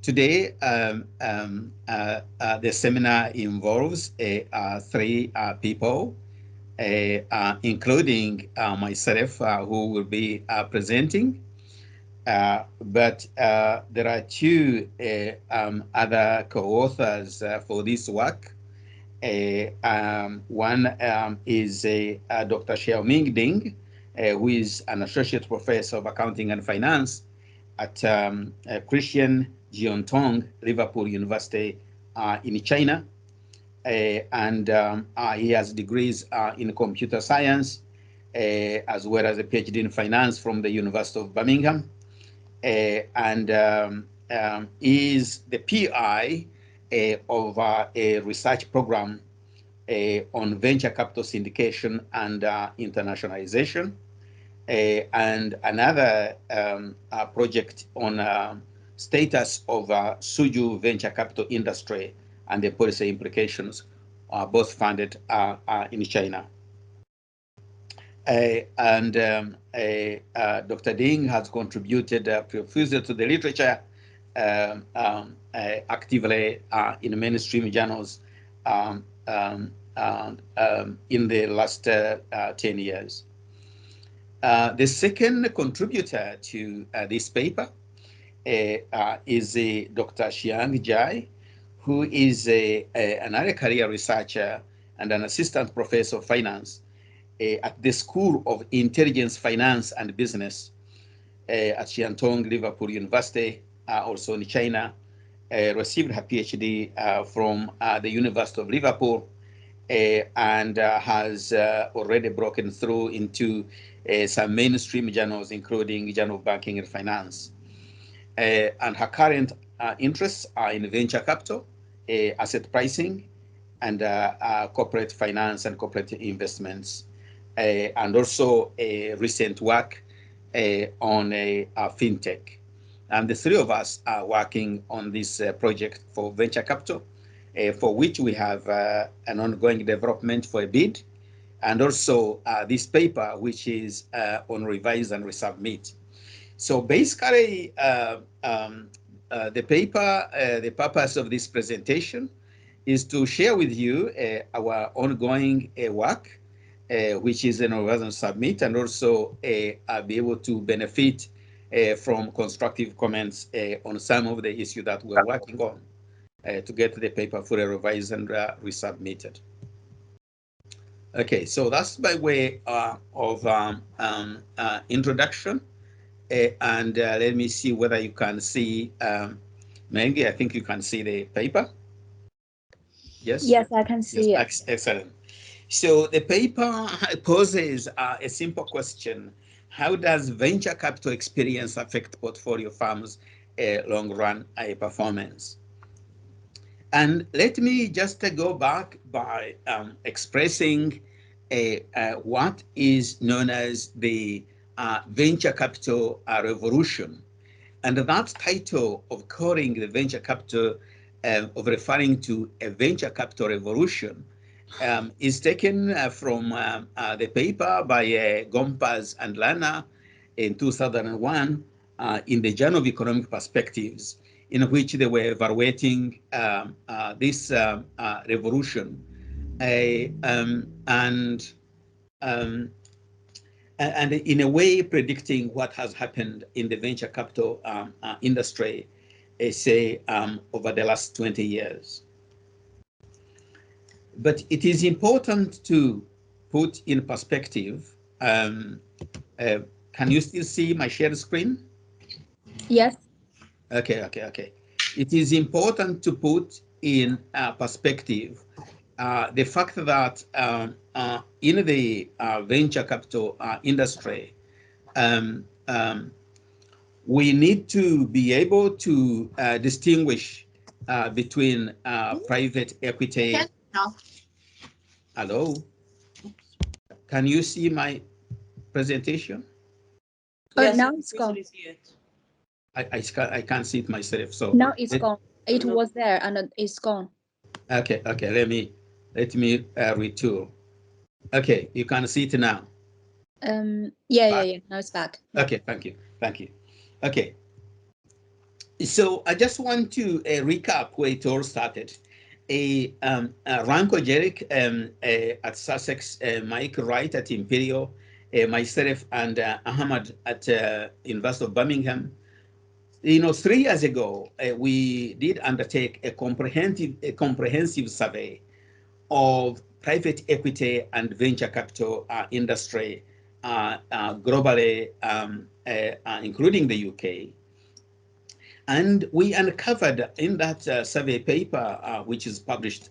Today, the seminar involves 3 people, including myself, who will be presenting. But there are 2 other co-authors for this work. One is Dr. Xiaoming Ding, who is an associate professor of accounting and finance at Christian Jiaotong-Liverpool University in China. And he has degrees in computer science, as well as a PhD in finance from the University of Birmingham. And is the PI of a research program on venture capital syndication and internationalization, and another project on status of Suzhou venture capital industry and the policy implications, both funded in China. Dr. Ding has contributed profusely to the literature, actively in mainstream journals in the last 10 years. The second contributor to this paper is Dr. Qiong Jai, who is an early career researcher and an assistant professor of finance at the School of Intelligence, Finance and Business at Jiaotong-Liverpool University, also in China. Received her PhD from the University of Liverpool, and has already broken through into some mainstream journals, including Journal of Banking and Finance. And her current interests are in venture capital, asset pricing, and corporate finance and corporate investments, and also recent work on fintech. And the 3 of us are working on this project for venture capital, for which we have an ongoing development for a bid, and also this paper, which is on revise and resubmit. So basically, the paper, the purpose of this presentation is to share with you our ongoing work, which is an revise and submit, and also be able to benefit from constructive comments on some of the issues that we're working on to get the paper fully revised and resubmitted. Okay, so that's by way of introduction. And let me see whether you can see, Maggie, I think you can see the paper. Yes? Yes, I can see it. Excellent. So the paper poses a simple question: how does venture capital experience affect portfolio firms' long-run performance? And let me just go back by expressing what is known as the venture capital revolution. And that title of calling the venture capital, of referring to a venture capital revolution, is taken from the paper by Gompers and Lana in 2001 in the Journal of Economic Perspectives, in which they were evaluating this revolution and in a way predicting what has happened in the venture capital industry, say, over the last 20 years. But it is important to put in perspective. Can you still see my shared screen? Yes. Okay. It is important to put in perspective the fact that in the venture capital industry, we need to be able to distinguish between private equity. Hello? Can you see my presentation? Yes, now it's gone. I can't see it myself. So now it's gone. It was there and it's gone. Okay. Let me retool. Okay, you can see it now. Yeah. Now it's back. Okay, thank you. Okay. So I just want to recap where it all started. Ranko Jerick at Sussex, Mike Wright at Imperial, myself and Ahmad at University of Birmingham. 3 years ago, we did undertake a comprehensive survey of private equity and venture capital industry globally, including the UK. And we uncovered in that survey paper, which is published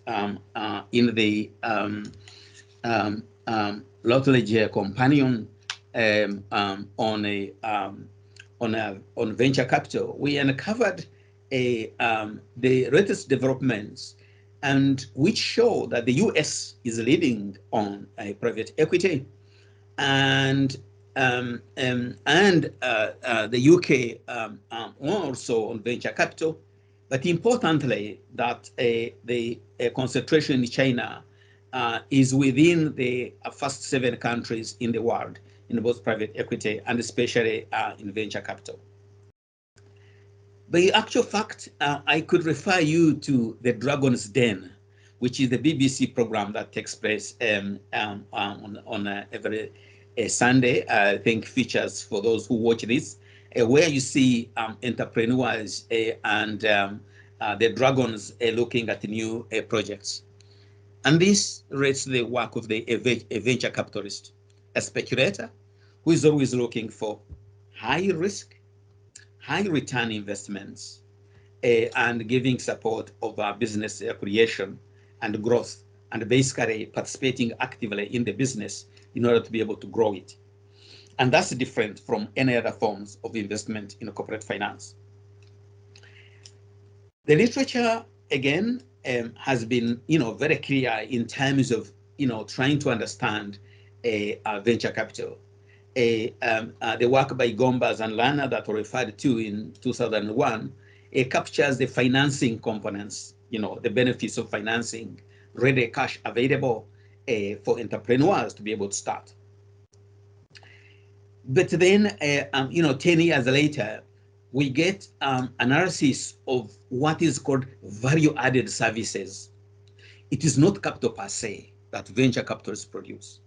in the Routledge Companion on venture capital, we uncovered the latest developments, and which show that the US is leading on private equity, and the UK also on venture capital, but importantly that the concentration in China is within the first 7 countries in the world in both private equity and especially in venture capital. The actual fact, I could refer you to the Dragon's Den, which is the BBC program that takes place on every Sunday, I think features for those who watch this, where you see entrepreneurs and the dragons looking at new projects. And this rates the work of a venture capitalist, a speculator who is always looking for high risk, high return investments, and giving support of business creation and growth, and basically participating actively in the business in order to be able to grow it. And that's different from any other forms of investment in corporate finance. The literature, again, has been, very clear in terms of, trying to understand venture capital. The work by Gombas and Lana that were referred to in 2001, it captures the financing components, the benefits of financing, ready cash available for entrepreneurs to be able to start. But then, 10 years later, we get analysis of what is called value-added services. It is not capital per se that venture capitalists produce.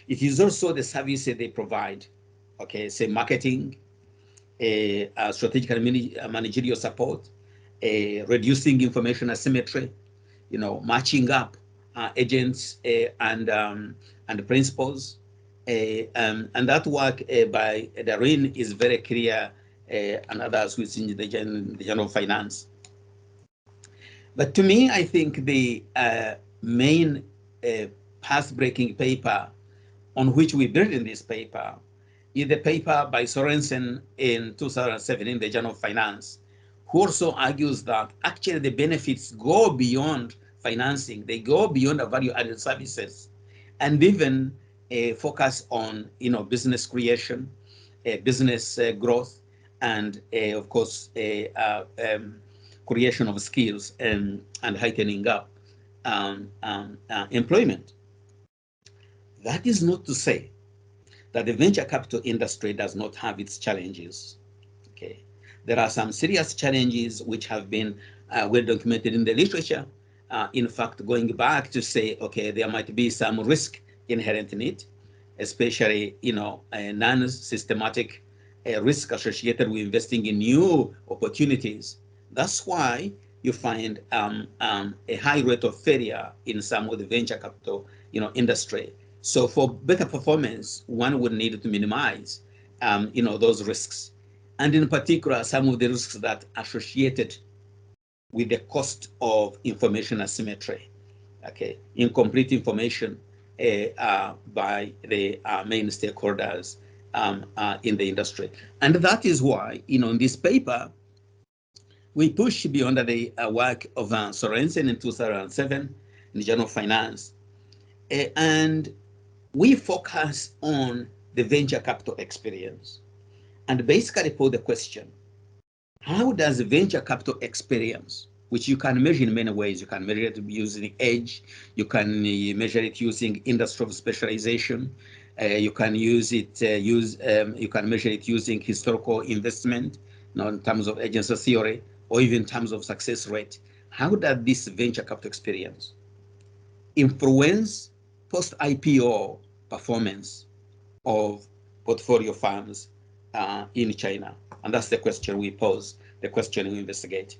It is also the services they provide, say marketing, strategic and managerial support, reducing information asymmetry, matching up agents and principals. And that work by Darren is very clear, and others within the general finance. But to me, I think the main path-breaking paper on which we build in this paper is the paper by Sorensen in 2007 in the Journal of Finance, who also argues that actually the benefits go beyond financing. They go beyond the value-added services, and even focus on business creation, business growth, and of course creation of skills and heightening up employment. That is not to say that the venture capital industry does not have its challenges. Okay, there are some serious challenges which have been well documented in the literature. In fact, going back to say, okay, there might be some risk inherent in it, especially non-systematic risk associated with investing in new opportunities. That's why you find a high rate of failure in some of the venture capital industry. So for better performance, one would need to minimize those risks, and in particular some of the risks that are associated with the cost of information asymmetry. Okay, incomplete information by the main stakeholders in the industry. And that is why, in this paper, we push beyond the work of Sorensen in 2007 in the Journal of Finance. And we focus on the venture capital experience and basically pose the question, how does the venture capital experience, which you can measure in many ways, you can measure it using age, you can measure it using industry of specialization, you can use it, you can measure it using historical investment, in terms of agency theory, or even in terms of success rate, how does this venture capital experience influence post-IPO performance of portfolio firms in China? And that's the question we pose, the question we investigate.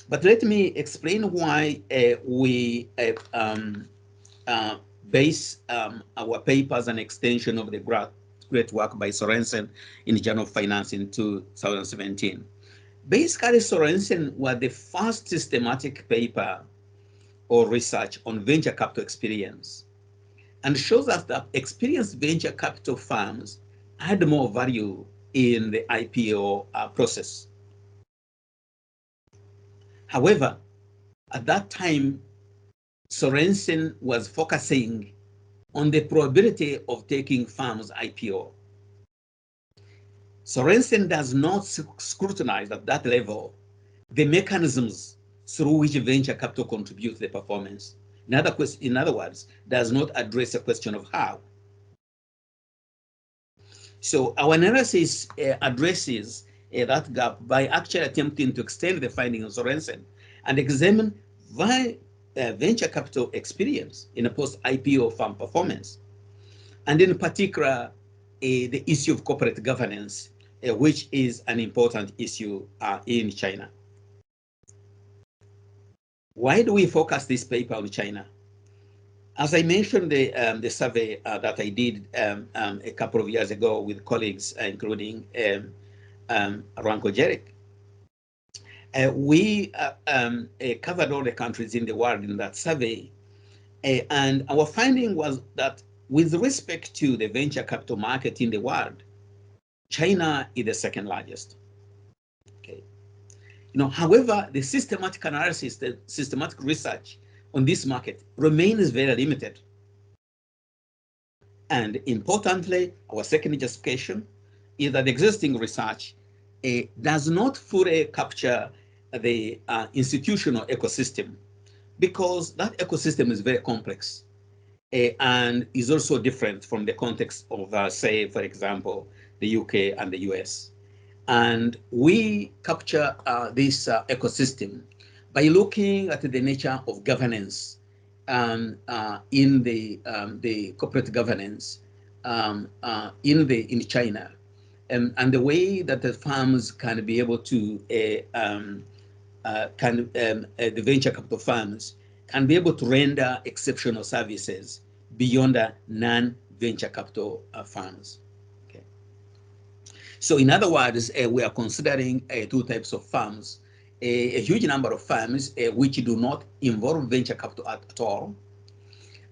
But let me explain why we base our paper as an extension of the great work by Sorensen in the Journal of Finance in 2017. Basically, Sorensen was the first systematic paper or research on venture capital experience, and shows us that experienced venture capital firms add more value in the IPO process. However, at that time, Sorensen was focusing on the probability of taking firms IPO. Sorensen does not scrutinize at that level the mechanisms through which venture capital contributes to the performance. In other words, does not address the question of how. So our analysis addresses that gap by actually attempting to extend the findings of Sorensen and examine why venture capital experience in a post-IPO firm performance, and in particular, the issue of corporate governance, which is an important issue in China. Why do we focus this paper on China? As I mentioned, the survey that I did a couple of years ago with colleagues, including Ranko Jeric, we covered all the countries in the world in that survey. And our finding was that with respect to the venture capital market in the world, China is the second largest. Okay. However, the systematic analysis, the systematic research on this market remains very limited. And importantly, our second justification is that existing research does not fully capture the institutional ecosystem, because that ecosystem is very complex and is also different from the context of, say, for example, the UK and the US. And we capture this ecosystem by looking at the nature of governance in the corporate governance in China, and the way that the firms can be able to the venture capital firms can be able to render exceptional services beyond the non-venture capital firms. Okay. So in other words, we are considering two types of firms. A huge number of firms which do not involve venture capital at all.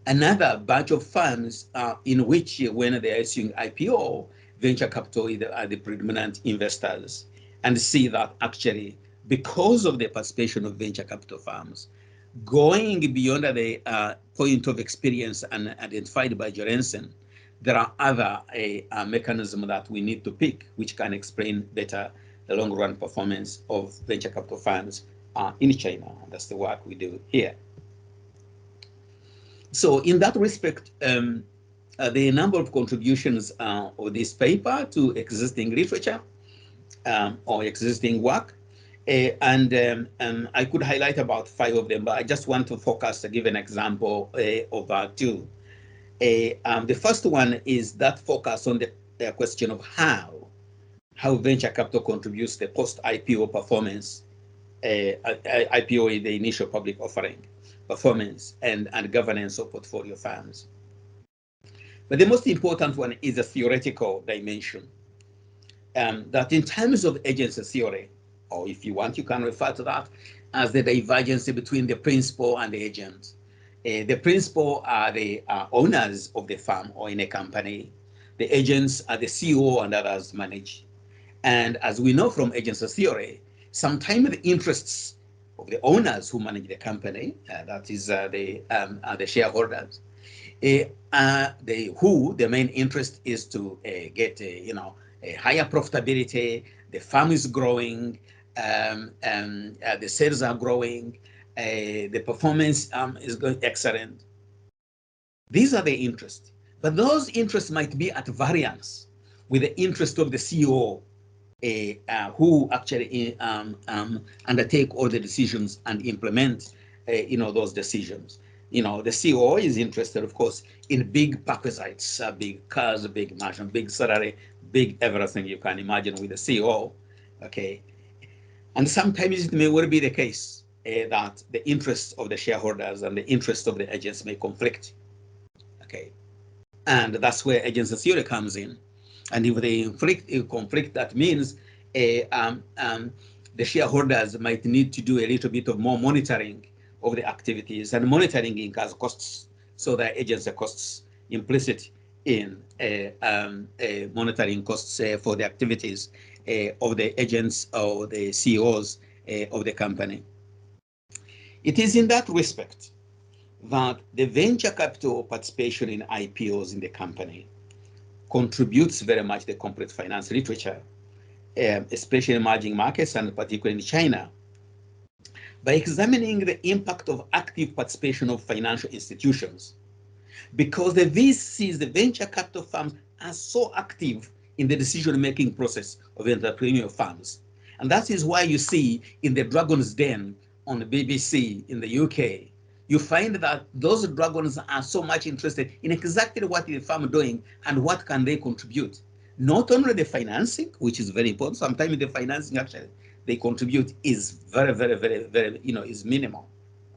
Another bunch of firms in which, when they are issuing IPO, venture capital are the predominant investors, and see that actually, because of the participation of venture capital firms, going beyond the point of experience and identified by Sorensen, there are other mechanisms that we need to pick, which can explain better the long-run performance of venture capital firms in China. And that's the work we do here. So in that respect, the number of contributions of this paper to existing literature or existing work, and I could highlight about 5 of them, but I just want to focus to give an example of 2. The first one is that focus on the question of how venture capital contributes to the post-IPO performance, IPO is the initial public offering, performance and governance of portfolio firms. But the most important one is a theoretical dimension, that in terms of agency theory, or if you want, you can refer to that as the divergence between the principal and the agent. The principal are the owners of the firm or in a company. The agents are the CEO and others manage. And as we know from agency theory, sometimes the interests of the owners who manage the company, that is the shareholders, the main interest is to get a higher profitability. The firm is growing, the sales are growing, the performance is going excellent. These are the interests, but those interests might be at variance with the interest of the CEO, who actually undertake all the decisions and implement, those decisions. The CEO is interested, of course, in big perquisites, big cars, big mansion, big salary, big everything you can imagine with the CEO. Okay, and sometimes it may well be the case that the interests of the shareholders and the interests of the agents may conflict. Okay, and that's where agency theory comes in. And if they conflict, that means the shareholders might need to do a little bit of more monitoring of the activities, and monitoring incurs costs, so that agency costs implicit in monitoring costs for the activities of the agents or the CEOs of the company. It is in that respect that the venture capital participation in IPOs in the company contributes very much to the corporate finance literature, especially in emerging markets and particularly in China, by examining the impact of active participation of financial institutions. Because the VCs, the venture capital firms, are so active in the decision-making process of entrepreneurial firms. And that is why you see in the Dragon's Den on the BBC in the UK, you find that those dragons are so much interested in exactly what the firm is doing and what can they contribute. Not only the financing, which is very important, sometimes the financing actually they contribute is very, very, very, very, is minimal.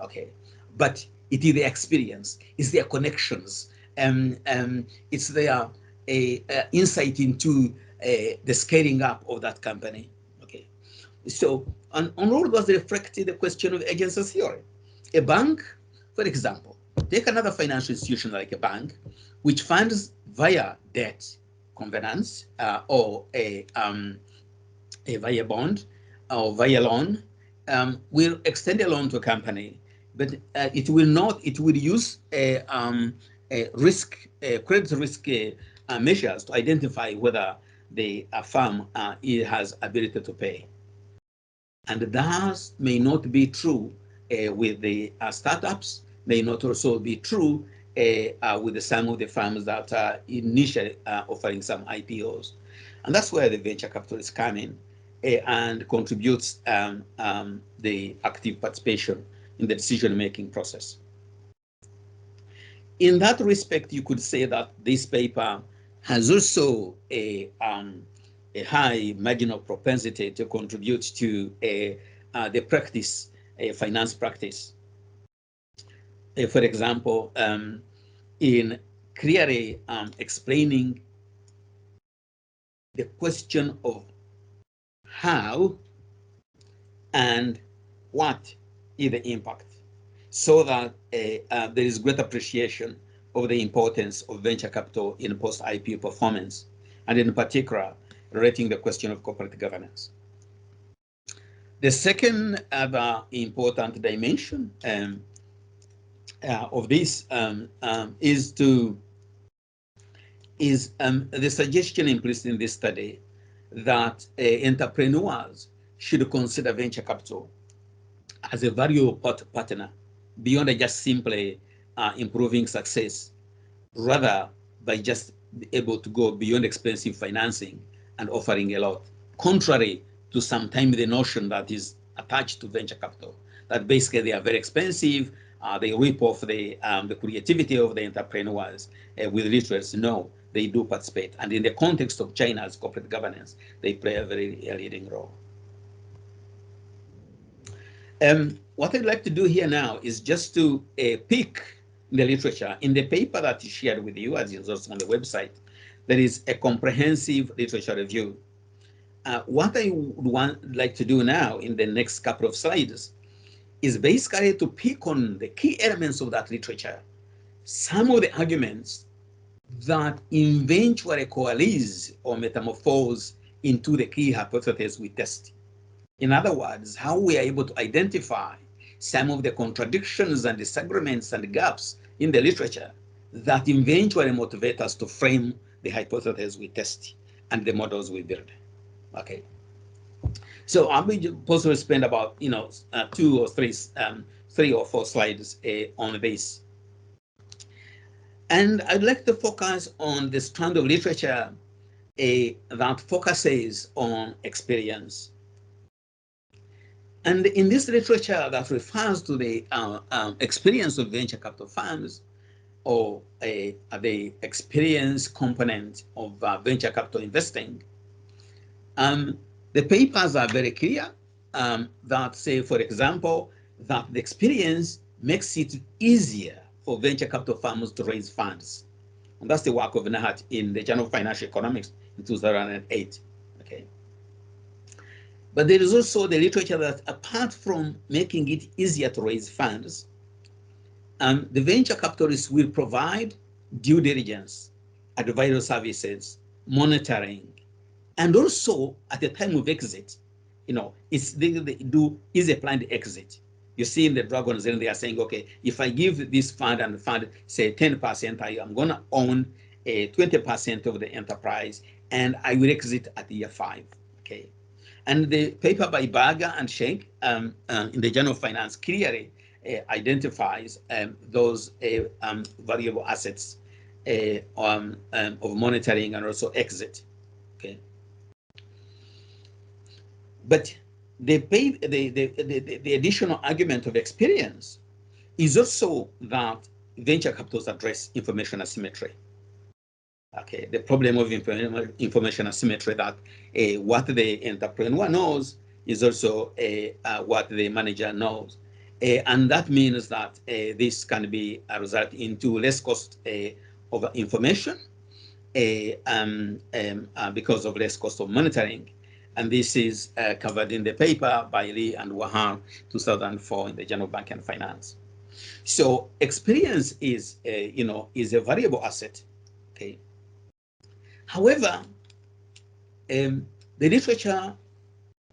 Okay, but it is their experience, it's their connections, it's their insight into the scaling up of that company. Okay, so on all those reflected the question of agency theory. A bank, for example, take another financial institution like a bank, which funds via debt, covenants, or via bond or via loan, will extend a loan to a company, but it will not. It will use a credit risk measures to identify whether the firm has ability to pay, and that may not be true with the startups. May not also be true with some of the firms that are initially offering some IPOs, and that's where the venture capitalists come in and contributes the active participation in the decision-making process. In that respect, you could say that this paper has also a high marginal propensity to contribute to the practice, finance practice. For example, in clearly explaining the question of how and what is the impact, so that there is great appreciation of the importance of venture capital in post-IPO performance, and in particular, relating the question of corporate governance. The second other important dimension of this is the suggestion implicit in this study that entrepreneurs should consider venture capital as a valuable partner beyond just simply improving success, rather by just be able to go beyond expensive financing and offering a lot, contrary to sometimes the notion that is attached to venture capital, that basically they are very expensive, they rip off the creativity of the entrepreneurs with literacy. No, they do participate. And in the context of China's corporate governance, they play a very leading role. What I'd like to do here now is just to pick the literature. In the paper that is shared with you, as is also on the website, there is a comprehensive literature review. What I would like to do now in the next couple of slides is basically to pick on the key elements of that literature, some of the arguments that eventually coalesce or metamorphose into the key hypotheses we test. In other words, how we are able to identify some of the contradictions and disagreements and gaps in the literature that eventually motivate us to frame the hypotheses we test and the models we build. Okay. So I will possibly spend about 2 or 3 or 4 slides on this. And I'd like to focus on the strand of literature that focuses on experience. And in this literature that refers to the experience of venture capital firms, or the experience component of venture capital investing, the papers are very clear that say, for example, that the experience makes it easier for venture capital firms to raise funds. And that's the work of Nahat in the Journal of Financial Economics in 2008. Okay. But there is also the literature that apart from making it easier to raise funds, the venture capitalists will provide due diligence, advisory services, monitoring, and also at the time of exit, they do easy planned exit. You see in the dragons, and they are saying, okay, if I give this fund and fund, say 10%, I am going to own 20% of the enterprise, and I will exit at year 5. Okay. And the paper by Berger and Schenk in the Journal of Finance clearly identifies those valuable assets of monitoring and also exit. Okay. But the additional argument of experience is also that venture capitals address information asymmetry. Okay, the problem of information asymmetry, that what the entrepreneur knows is also what the manager knows. And that means that this can be a result into less cost of information because of less cost of monitoring. And this is covered in the paper by Lee and Wahang, 2004, in the Journal of Banking and Finance. So experience is, is a variable asset. Okay. However, the literature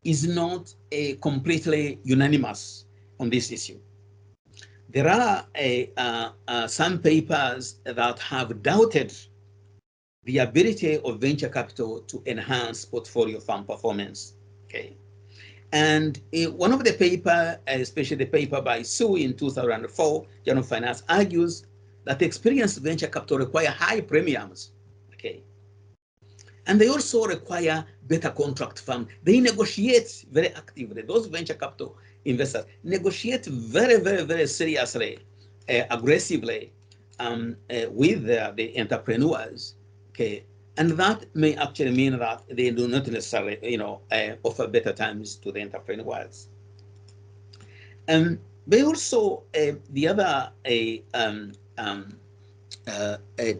is not completely unanimous on this issue. There are some papers that have doubted the ability of venture capital to enhance portfolio firm performance. Okay. And one of the paper, especially the paper by Su in 2004, Journal of Finance, argues that experienced venture capital require high premiums. Okay. And they also require better contract firm. They negotiate very actively. Those venture capital investors negotiate very, very, very seriously, aggressively with the entrepreneurs. Okay, and that may actually mean that they do not necessarily, offer better terms to the entrepreneurs. But also the other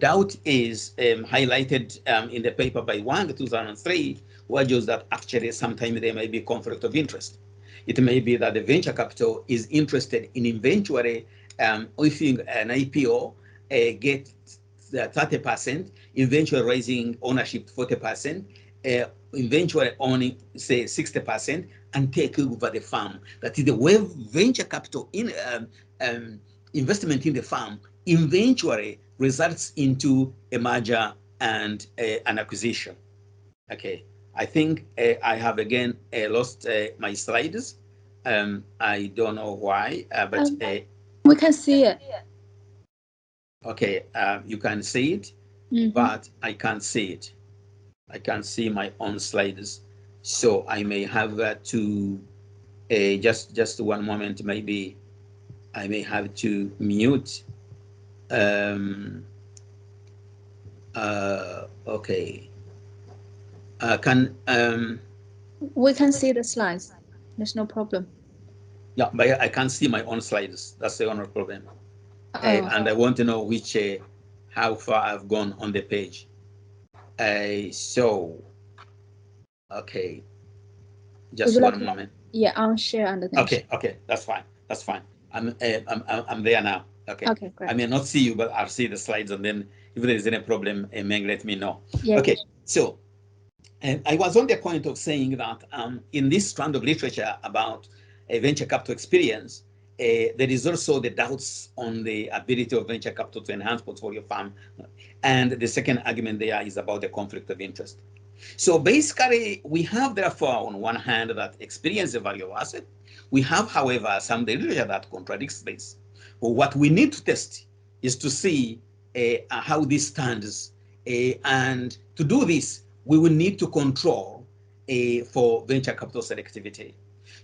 doubt is highlighted in the paper by Wang, 2003, who argues that actually sometimes there may be conflict of interest. It may be that the venture capital is interested in eventually issuing an IPO, get 30%, eventually raising ownership 40%, eventually owning, say, 60%, and take over the firm. That is the way venture capital investment in the firm eventually results into a merger and an acquisition. Okay, I think I have again lost my slides. I don't know why, but we can see it. Okay, you can see it, but I can't see it. I can't see my own slides, so I may have to just one moment. Maybe I may have to mute. Okay. We can see the slides. There's no problem. Yeah, but I can't see my own slides. That's the only problem. And I want to know which, how far I've gone on the page. So, okay, just one moment. Yeah, I'll share and then. Okay, that's fine. That's fine. I'm there now. Okay. Okay, great. I may not see you, but I'll see the slides, and then if there is any problem, Meng, let me know. Yeah. Okay. So, I was on the point of saying that in this strand of literature about venture capital experience, there is also the doubts on the ability of venture capital to enhance portfolio firm. And the second argument there is about the conflict of interest. So basically, we have, therefore, on one hand, that experience is a valuable asset. We have, however, some literature that contradicts this. But what we need to test is to see how this stands. And to do this, we will need to control for venture capital selectivity.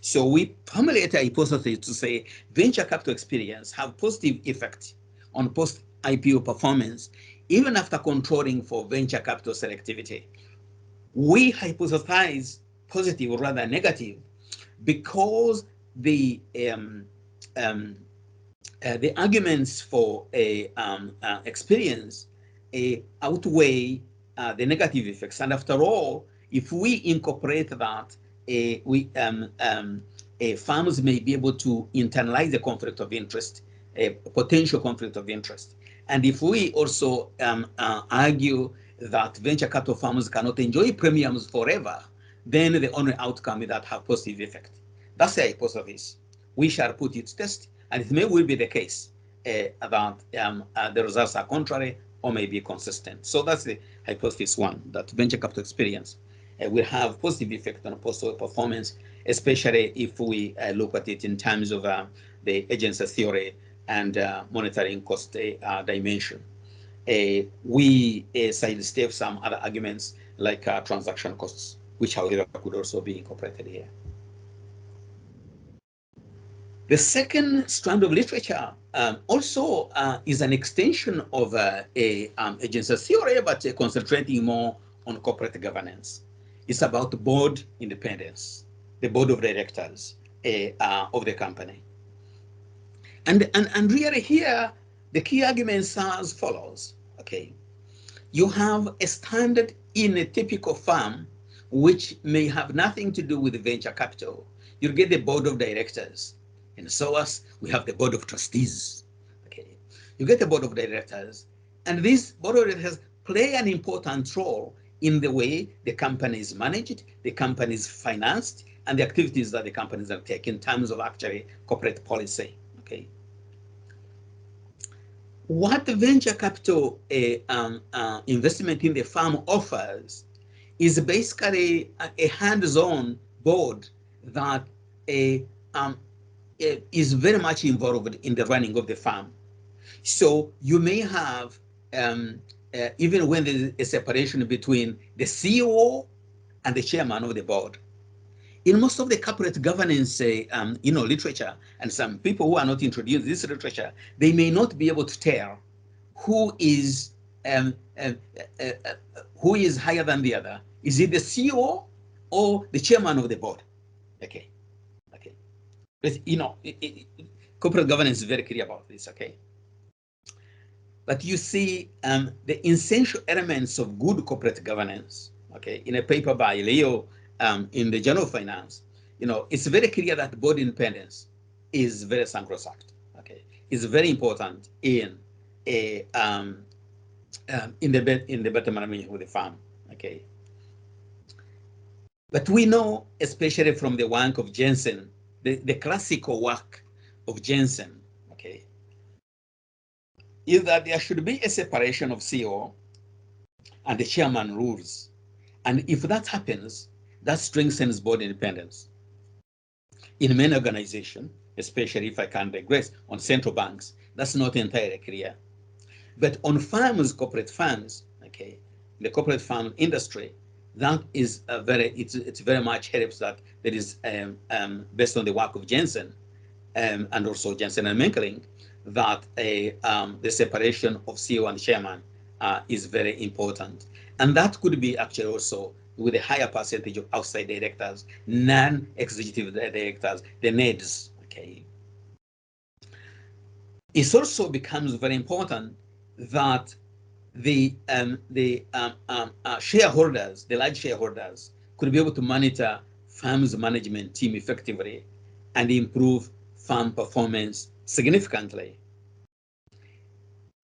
So we formulate a hypothesis to say venture capital experience have positive effect on post-IPO performance, even after controlling for venture capital selectivity. We hypothesize positive or rather negative because the arguments for experience outweigh the negative effects. And after all, if we incorporate that, firms may be able to internalize the conflict of interest, a potential conflict of interest. And if we also argue that venture capital firms cannot enjoy premiums forever, then the only outcome is that have positive effect. That's a hypothesis. We shall put it to test, and it may well be the case that the results are contrary or may be consistent. So that's the hypothesis one, that venture capital experience will have positive effect on post-IPO performance, especially if we look at it in terms of the agency theory and monitoring cost dimension. We sidestep some other arguments like transaction costs, which however could also be incorporated here. The second strand of literature also is an extension of agency theory, but concentrating more on corporate governance. It's about board independence, the board of directors of the company. And really here, the key arguments are as follows, okay? You have a standard in a typical firm which may have nothing to do with venture capital. You get the board of directors. In SOAS, we have the board of trustees, okay? You get the board of directors, and this board of directors play an important role in the way the company is managed, the company is financed, and the activities that the companies undertake in terms of actually corporate policy, okay? What the venture capital investment in the firm offers is basically a hands-on board that is very much involved in the running of the firm. So you may have, even when there is a separation between the CEO and the chairman of the board. In most of the corporate governance literature, and some people who are not introduced to this literature, they may not be able to tell who is higher than the other. Is it the CEO or the chairman of the board? Okay. But corporate governance is very clear about this, okay? But you see the essential elements of good corporate governance, okay, in a paper by Leo in the Journal of Finance, it's very clear that board independence is very sacrosanct, okay? It's very important in the better management of the firm, okay? But we know, especially from the work of Jensen, the classical work of Jensen, okay, is that there should be a separation of CEO and the chairman rules. And if that happens, that strengthens board independence. In many organizations, especially if I can digress on central banks, that's not entirely clear. But on firms, corporate firms, okay, the corporate firm industry, that is it's very much helps that there is based on the work of Jensen and also Jensen and Menkling, that the separation of CEO and chairman is very important. And that could be actually also with a higher percentage of outside directors, non-executive directors, the NEDs, okay. It also becomes very important that the shareholders, the large shareholders, could be able to monitor firm's management team effectively and improve firm performance significantly.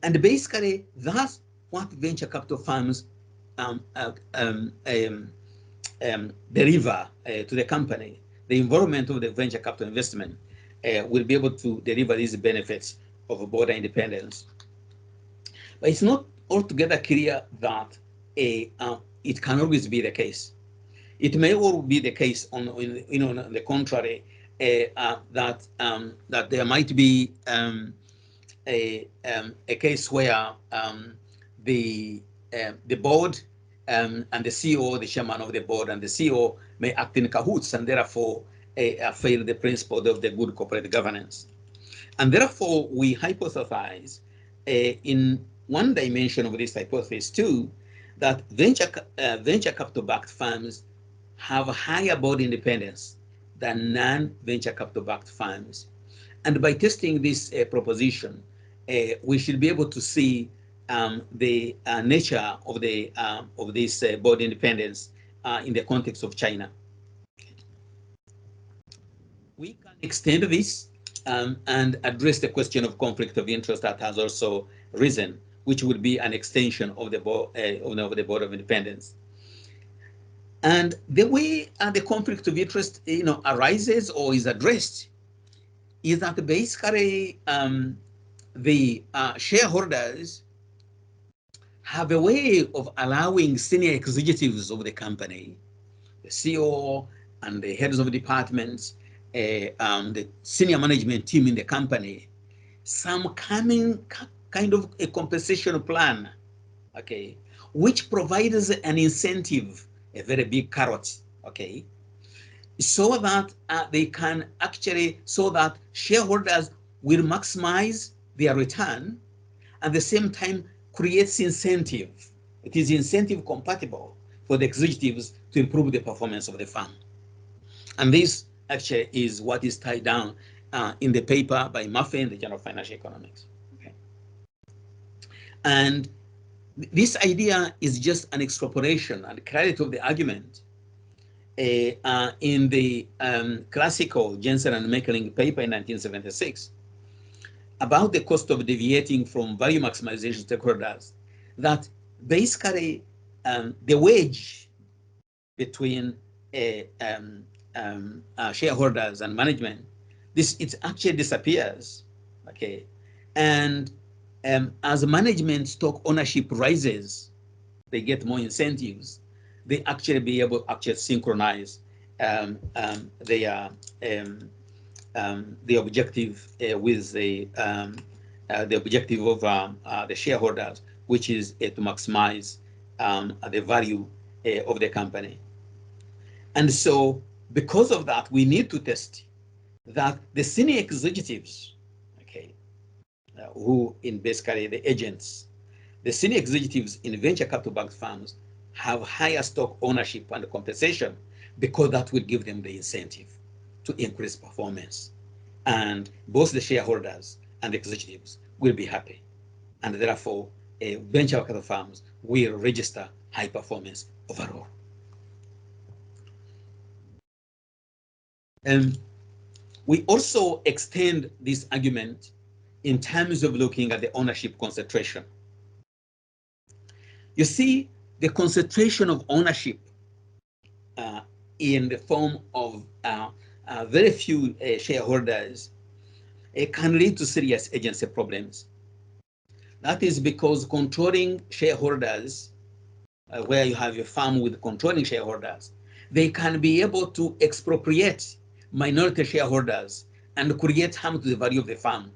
And basically, that's what venture capital firms deliver to the company. The involvement of the venture capital investment will be able to deliver these benefits of board independence. But it's not altogether clear that it can always be the case. It may all be the case on the contrary, that there might be a case where the board and the CEO, the chairman of the board, and the CEO may act in cahoots and therefore fail the principle of the good corporate governance. And therefore, we hypothesize in one dimension of this hypothesis too, that venture capital-backed firms have a higher board independence than non-venture capital-backed firms. And by testing this proposition, we should be able to see the nature of this board independence in the context of China. We can extend this and address the question of conflict of interest that has also risen, which would be an extension of the board of independence. And the way the conflict of interest, arises or is addressed is that basically the shareholders have a way of allowing senior executives of the company, the CEO and the heads of departments, the senior management team in the company, some kind of a compensation plan, okay, which provides an incentive, a very big carrot, okay, so that they can actually, so that shareholders will maximize their return, at the same time creates incentive. It is incentive compatible for the executives to improve the performance of the firm. And this actually is what is tied down in the paper by Murphy in the Journal of Financial Economics. Okay. And this idea is just an extrapolation and clarity of the argument in the classical Jensen and Meckling paper in 1976 about the cost of deviating from value maximization stakeholders, that basically the wedge between shareholders and management, it actually disappears, okay? And as management stock ownership rises, they get more incentives. They actually be able to actually synchronize the objective with the objective of the shareholders, which is to maximize the value of the company. And so, because of that, we need to test that the senior executives, okay, who in basically the agents, the senior executives in venture capital-backed firms have higher stock ownership and compensation, because that will give them the incentive to increase performance. And both the shareholders and the executives will be happy. And therefore, venture capital firms will register high performance overall. We also extend this argument in terms of looking at the ownership concentration. You see, the concentration of ownership in the form of very few shareholders can lead to serious agency problems. That is because controlling shareholders, where you have a firm with controlling shareholders, they can be able to expropriate minority shareholders and create harm to the value of the firm.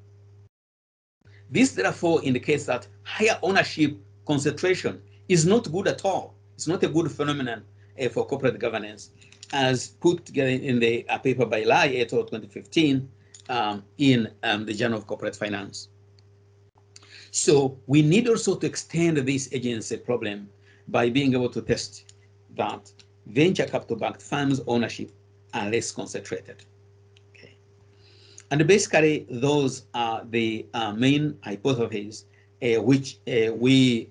This therefore indicates that higher ownership concentration is not good at all. It's not a good phenomenon for corporate governance, as put together in the paper by Lai et al. 2015 in the Journal of Corporate Finance. So we need also to extend this agency problem by being able to test that venture capital-backed firms' ownership are less concentrated. Okay. And basically, those are the main hypotheses which we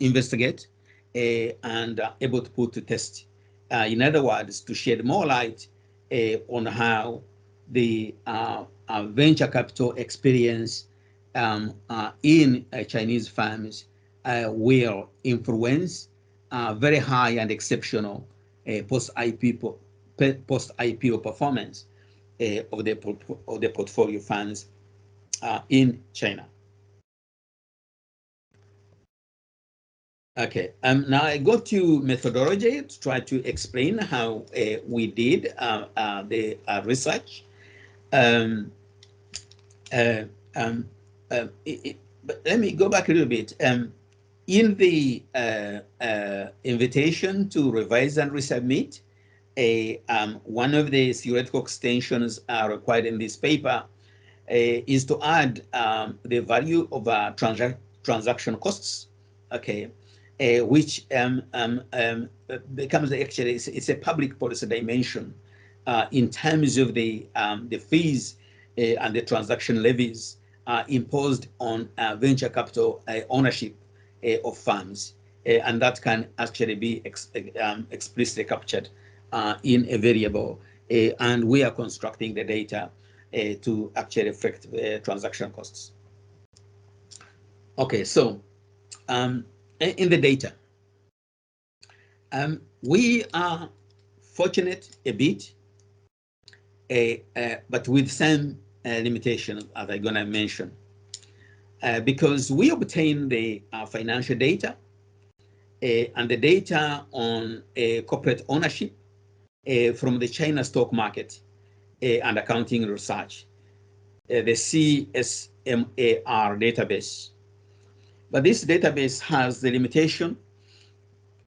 investigate and are able to put to test. In other words, to shed more light on how the venture capital experience in Chinese firms will influence very high and exceptional post-IPO performance of the portfolio funds in China. Okay, now I go to methodology to try to explain how we did the research. But let me go back a little bit. In the invitation to revise and resubmit, one of the theoretical extensions required in this paper is to add the value of transaction costs, okay, which becomes actually it's a public policy dimension in terms of the fees and the transaction levies imposed on venture capital ownership of firms, and that can actually be explicitly captured in a variable, and we are constructing the data to actually affect transaction costs. Okay, so in the data, we are fortunate a bit, but with some limitations, as I'm going to mention, because we obtain the financial data and the data on corporate ownership from the China stock market and accounting research, the CSMAR database. But this database has the limitation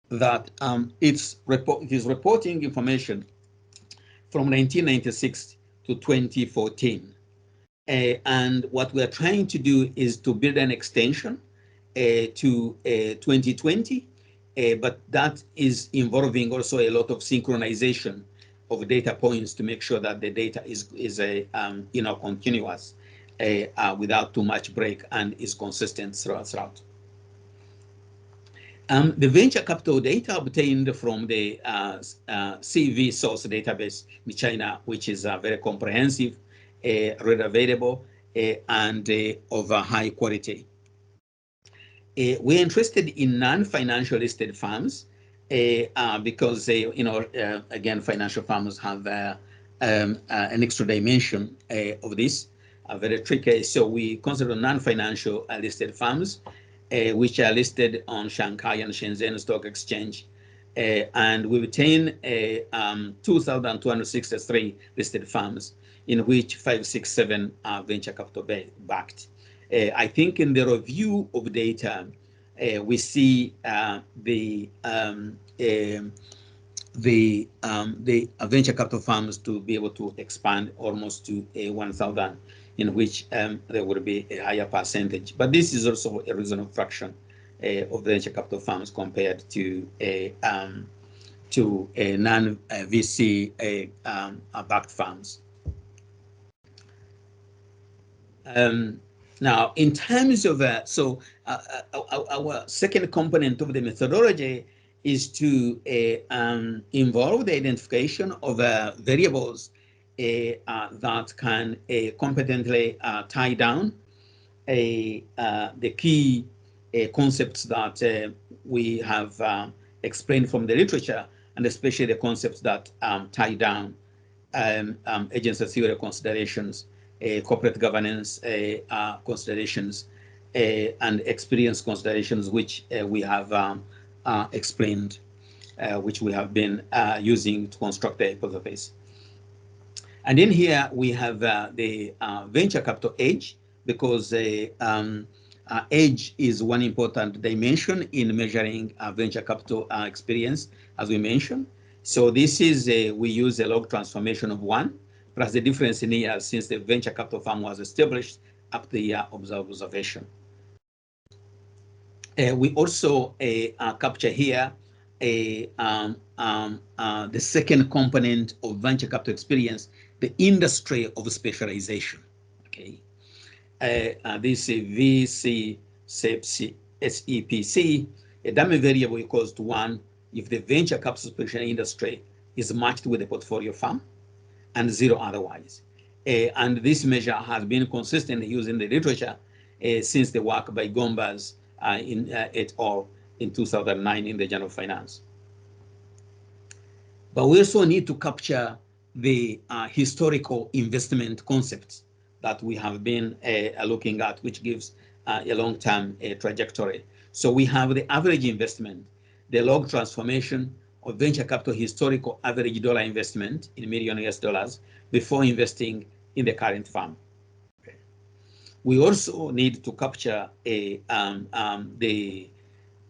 that it is reporting information from 1996 to 2014. And what we're trying to do is to build an extension to 2020, but that is involving also a lot of synchronization of data points to make sure that the data is continuous without too much break and is consistent throughout. The venture capital data obtained from the CV source database in China, which is very comprehensive, readily available, and of high quality. We're interested in non-financial listed firms because again, financial firms have an extra dimension of this, very tricky. So we consider non-financial listed firms, which are listed on Shanghai and Shenzhen Stock Exchange. And we retain 2,263 listed firms, in which 567 are venture capital backed. I think in the review of data, we see the venture capital firms to be able to expand almost to 1,000, in which there would be a higher percentage. But this is also a reasonable fraction of venture capital firms compared to non-VC backed firms. Now, in terms of our second component of the methodology is to involve the identification of variables that can competently tie down the key concepts that we have explained from the literature, and especially the concepts that tie down agency theory considerations, corporate governance considerations, and experience considerations, which we have explained, which we have been using to construct the hypothesis. And in here we have the venture capital age, because age is one important dimension in measuring venture capital experience, as we mentioned. So this is we use a log transformation of 1, plus the difference in years since the venture capital firm was established up to the year of observation. We also capture here the second component of venture capital experience, the industry of specialization. Okay, this VCbacked, a dummy variable equals to 1 if the venture capital specialization industry is matched with the portfolio firm, and 0 otherwise. And this measure has been consistently used in the literature since the work by Gombas et al. In 2009 in the Journal of Finance. But we also need to capture the historical investment concepts that we have been looking at, which gives a long-term trajectory. So we have the average investment, the log transformation of venture capital historical average dollar investment in million US dollars before investing in the current firm. Okay. We also need to capture the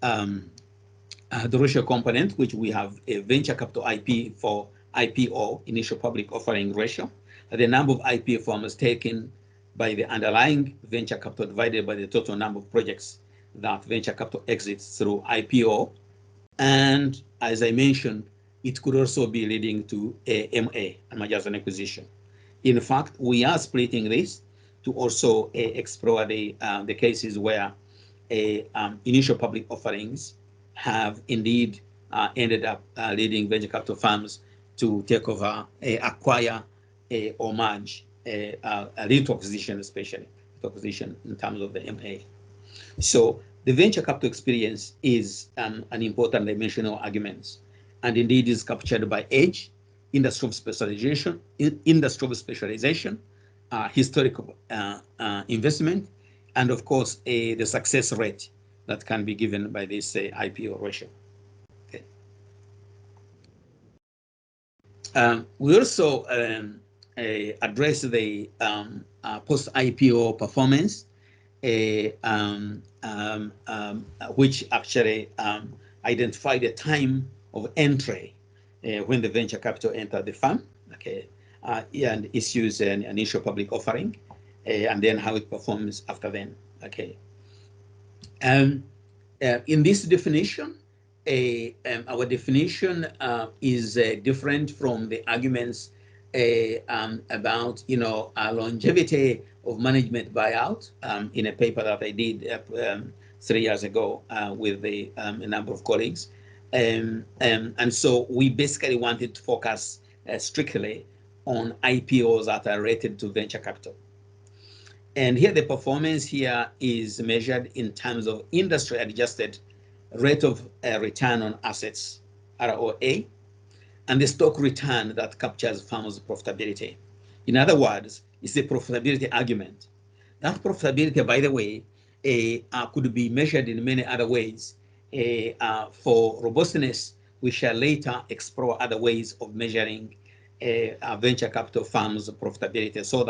the ratio component, which we have a venture capital IP for IPO, initial public offering ratio, the number of IPO firms taken by the underlying venture capital divided by the total number of projects that venture capital exits through IPO. And as I mentioned, it could also be leading to a MA, a mergers and acquisition. In fact, we are splitting this to also explore the cases where initial public offerings have indeed ended up leading venture capital firms to take over, acquire, or merge, lead to acquisition, especially to acquisition in terms of the MA. So the venture capital experience is an important dimensional argument, and indeed is captured by age, industry of specialization, historical investment, and of course the success rate that can be given by this IPO ratio. Okay. We also address the post-IPO performance, which actually identify the time of entry when the venture capital entered the firm, okay, and issues an initial public offering, and then how it performs after then, okay. In this definition, our definition is different from the arguments about, longevity of management buyout in a paper that I did 3 years ago with a number of colleagues. And so we basically wanted to focus strictly on IPOs that are rated to venture capital. And here the performance here is measured in terms of industry adjusted rate of return on assets, ROA, and the stock return that captures firms' profitability. In other words, it's a profitability argument. That profitability, by the way, could be measured in many other ways. For robustness, we shall later explore other ways of measuring venture capital firms' profitability, so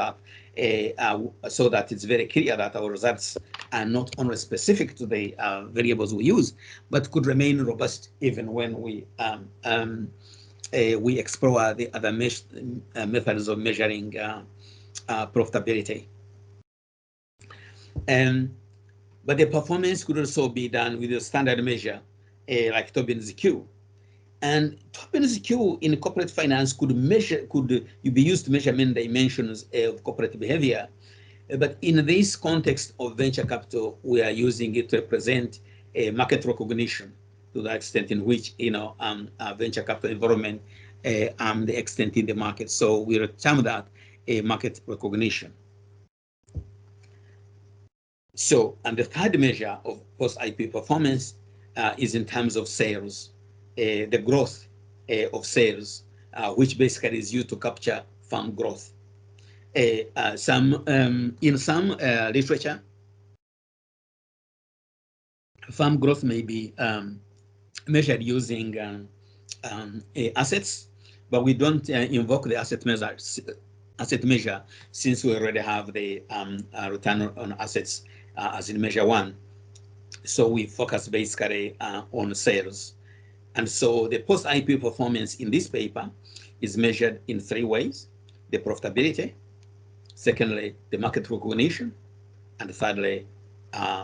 that it's very clear that our results are not only specific to the variables we use, but could remain robust even when we explore the other methods of measuring profitability. But the performance could also be done with a standard measure like Tobin's Q. And Tobin's Q in corporate finance could be used to measure many dimensions of corporate behavior. But in this context of venture capital, we are using it to represent market recognition to the extent in which, venture capital environment and the extent in the market. So we term that a market recognition. So, and the third measure of post-IP performance is in terms of sales, the growth of sales, which basically is used to capture firm growth. In some literature, firm growth may be measured using assets, but we don't invoke the asset measure since we already have the return on assets as in measure 1. So we focus basically on sales. And so the post-IPO performance in this paper is measured in 3 ways: the profitability, secondly, the market recognition, and thirdly,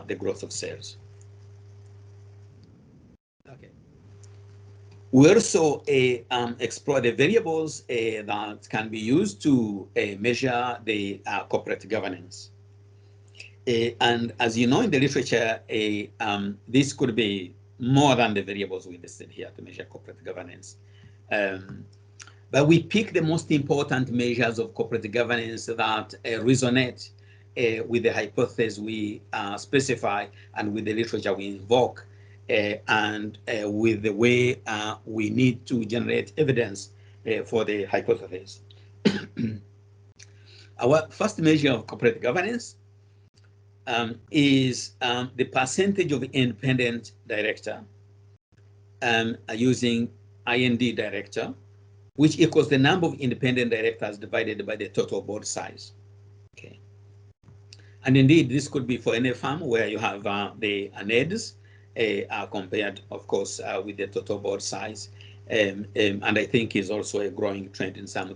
the growth of sales. Okay. We also explore the variables that can be used to measure the corporate governance. And as you know, in the literature, this could be more than the variables we listed here to measure corporate governance. But we pick the most important measures of corporate governance that resonate with the hypothesis we specify and with the literature we invoke, and with the way we need to generate evidence for the hypothesis. Our first measure of corporate governance is the percentage of independent director using IND director, which equals the number of independent directors divided by the total board size. Okay. And indeed, this could be for any firm where you have the NEDs, compared, of course, with the total board size. And I think is also a growing trend in some of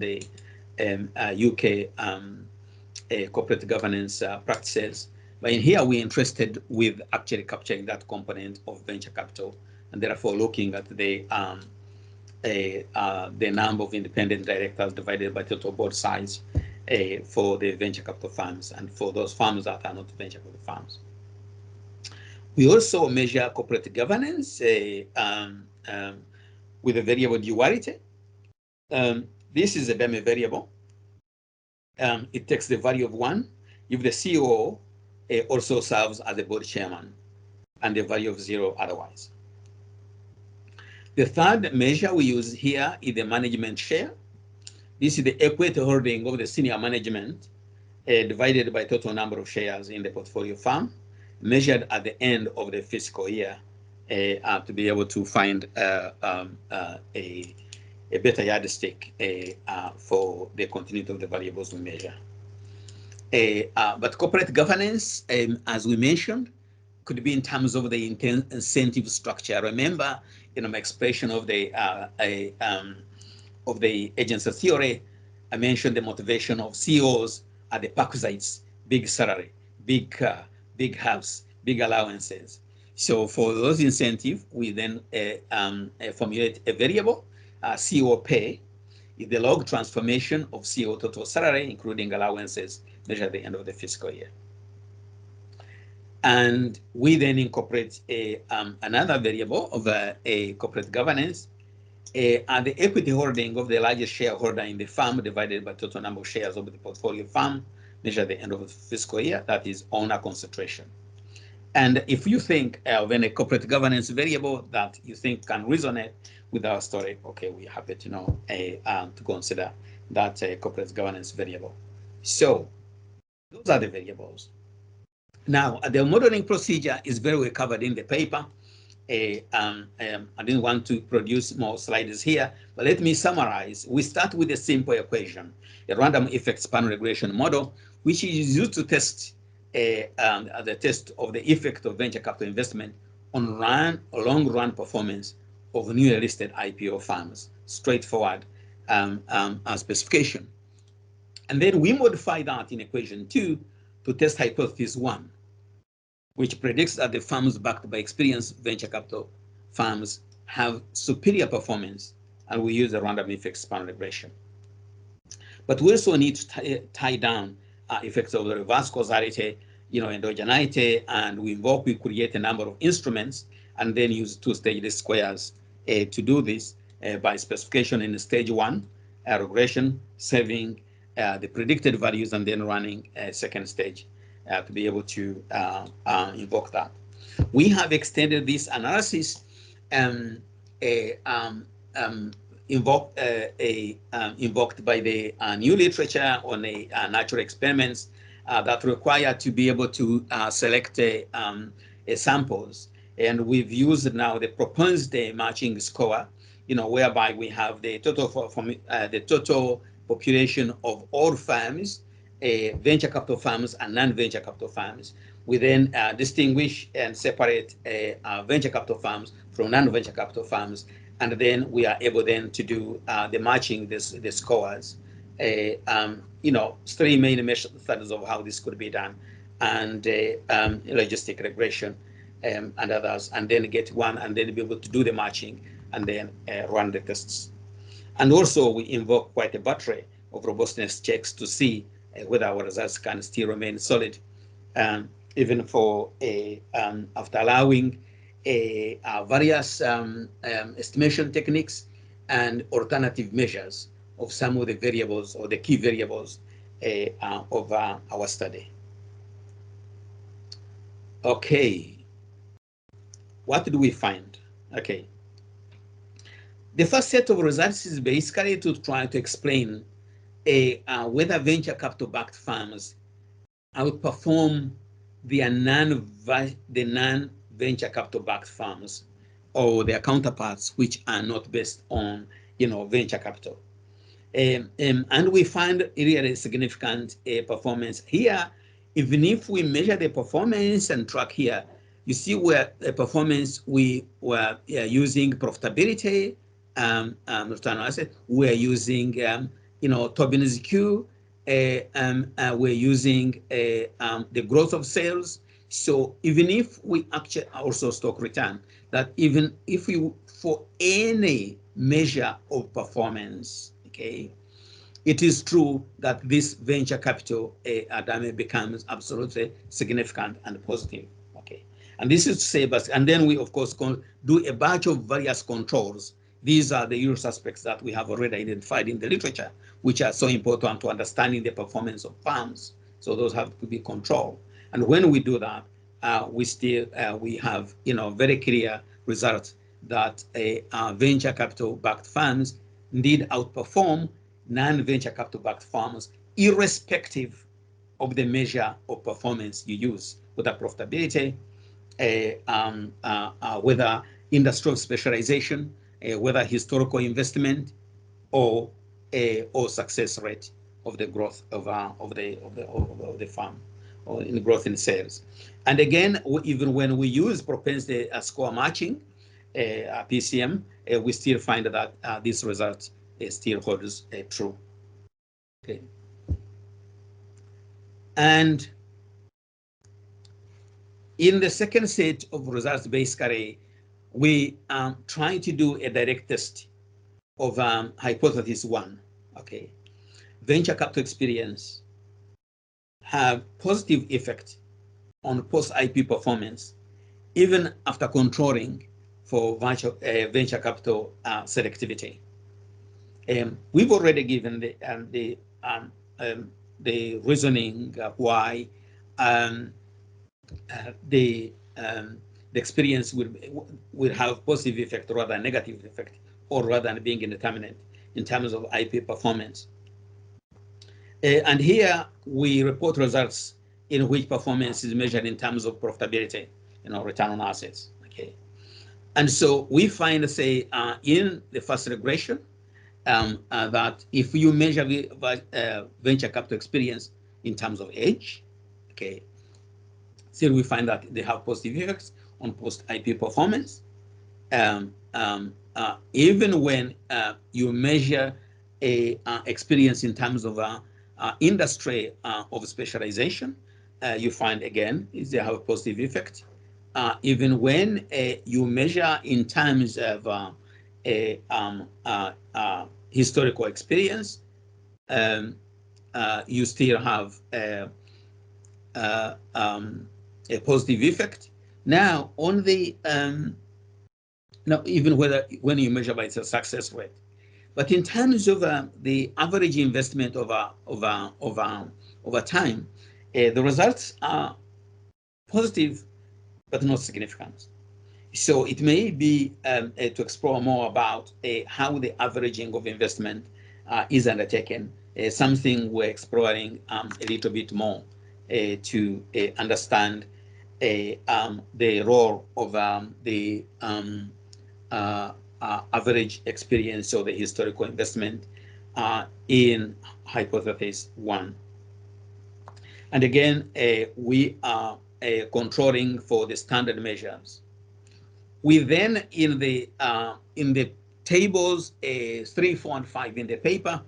the UK corporate governance practices. But in here, we're interested with actually capturing that component of venture capital, and therefore looking at the number of independent directors divided by total board size for the venture capital firms and for those firms that are not venture capital firms. We also measure corporate governance with a variable duality. This is a BEME variable. It takes the value of 1 if the CEO also serves as the board chairman, and the value of 0 otherwise. The third measure we use here is the management share. This is the equity holding of the senior management divided by total number of shares in the portfolio firm, measured at the end of the fiscal year to be able to find a better yardstick for the continuity of the variables we measure. But corporate governance, as we mentioned, could be in terms of the incentive structure. Remember, my expression of the agency theory, I mentioned the motivation of CEOs are the perquisites: big salary, big car, big house, big allowances. So for those incentives, we then formulate a variable, CEO pay, is the log transformation of CEO total salary, including allowances, measured at the end of the fiscal year. And we then incorporate another variable of a corporate governance, and the equity holding of the largest shareholder in the firm divided by total number of shares of the portfolio firm, measured at the end of the fiscal year, that is owner concentration. And if you think of any corporate governance variable that you think can resonate with our story, okay, we're happy to know to consider that corporate governance variable. So those are the variables. Now, the modeling procedure is very well covered in the paper. I didn't want to produce more slides here, but let me summarize. We start with a simple equation, a random effect span regression model, which is used to test the test of the effect of venture capital investment on long-run performance of newly listed IPO firms. Straightforward specification. And then we modify that in equation 2 to test hypothesis 1, which predicts that the firms backed by experienced venture capital firms have superior performance, and we use a random effect span regression. But we also need to tie down effects of the reverse causality, endogeneity, and we create a number of instruments and then use two-stage least squares to do this by specification in stage 1, regression, saving the predicted values, and then running a second stage to be able to invoke that. We have extended this analysis invoked by the new literature on natural experiments that require to be able to select samples. And we've used now the proposed matching score, whereby we have the total the total population of all firms, venture capital firms and non-venture capital firms. We then distinguish and separate venture capital firms from non-venture capital firms, and then we are able then to do the matching the scores. 3 main methods of how this could be done, and logistic regression and others, and then get one, and then be able to do the matching and then run the tests. And also we invoke quite a battery of robustness checks to see whether our results can still remain solid, even for after allowing various estimation techniques and alternative measures of some of the variables or the key variables of our study. Okay, what do we find? Okay, the first set of results is basically to try to explain whether venture capital-backed firms outperform the non-venture capital-backed firms or their counterparts, which are not based on venture capital. And we find really significant performance here. Even if we measure the performance and track here, you see where the performance we were using profitability, return on asset. We're using, Tobin's Q. We're using the growth of sales. So even if we actually also stock return, that even if we for any measure of performance, okay, it is true that this venture capital becomes absolutely significant and positive. Okay, and this is to say, but and then we of course do a batch of various controls. These are the usual aspects that we have already identified in the literature, which are so important to understanding the performance of firms. So those have to be controlled. And when we do that, we have very clear results that venture capital backed firms indeed outperform non-venture capital backed firms, irrespective of the measure of performance you use, whether profitability, whether industrial specialization, whether historical investment, or success rate of the growth of the firm, or in growth in sales. And again, even when we use propensity score matching, PCM, we still find that this result still holds true. Okay. And in the second set of results basically, we try to do a direct test of hypothesis one. Okay, venture capital experience have positive effect on post-IP performance, even after controlling for venture capital selectivity. We've already given the reasoning why the experience will have positive effect rather than negative effect, or rather than being indeterminate in terms of IP performance. And here we report results in which performance is measured in terms of profitability, return on assets. Okay, and so we find, say, in the first regression, that if you measure venture capital experience in terms of age, okay, still we find that they have positive effects on post-IP performance. Even when you measure experience in terms of industry of specialization, you find again they have a positive effect. Even when you measure in terms of historical experience, you still have a positive effect. Now, on the now, even when you measure by its success rate, but in terms of the average investment over time, the results are positive but not significant. So it may be to explore more about how the averaging of investment is undertaken, something we're exploring a little bit more to understand the role of the average experience of the historical investment in hypothesis one. And again, we are controlling for the standard measures. We then, in the tables 3, 4, and 5 in the paper,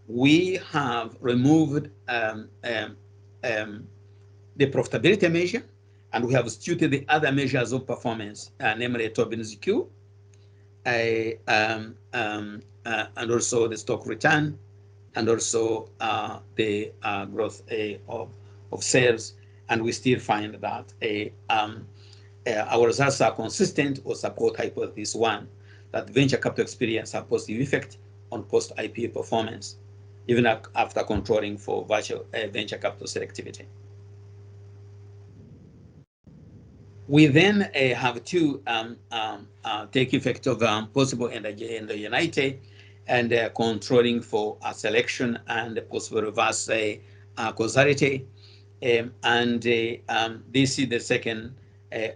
we have removed the profitability measure, and we have substituted the other measures of performance, namely Tobin's Q, and also the stock return, and also the growth of sales. And we still find that our results are consistent or support hypothesis one, that venture capital experience have positive effect on post-IPO performance, even after controlling for venture capital selectivity. We then have to take effect of possible endogeneity and controlling for selection and possible reverse causality. And this is the second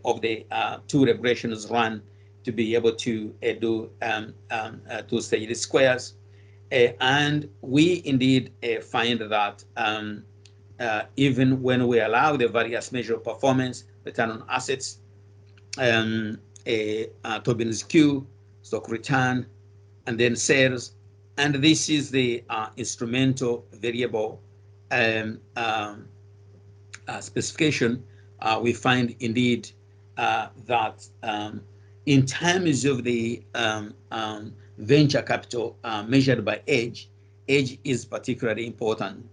of the 2 regressions run to be able to do 2-stage squares. And we indeed find that even when we allow the various measure of performance, return on assets, Tobin's Q, stock return, and then sales. And this is the instrumental variable specification. We find indeed that in terms of the venture capital measured by age is particularly important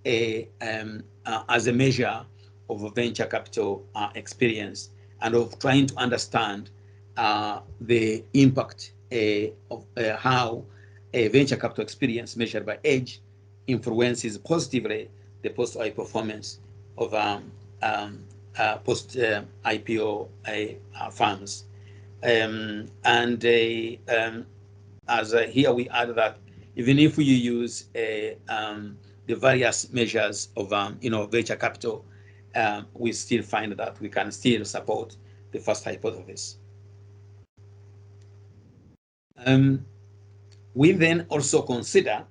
as a measure of venture capital experience and of trying to understand the impact of how a venture capital experience measured by age influences positively the post-IPO performance of post-IPO firms. As here we add that even if we use the various measures of venture capital, we still find that we can still support the first hypothesis. We then also consider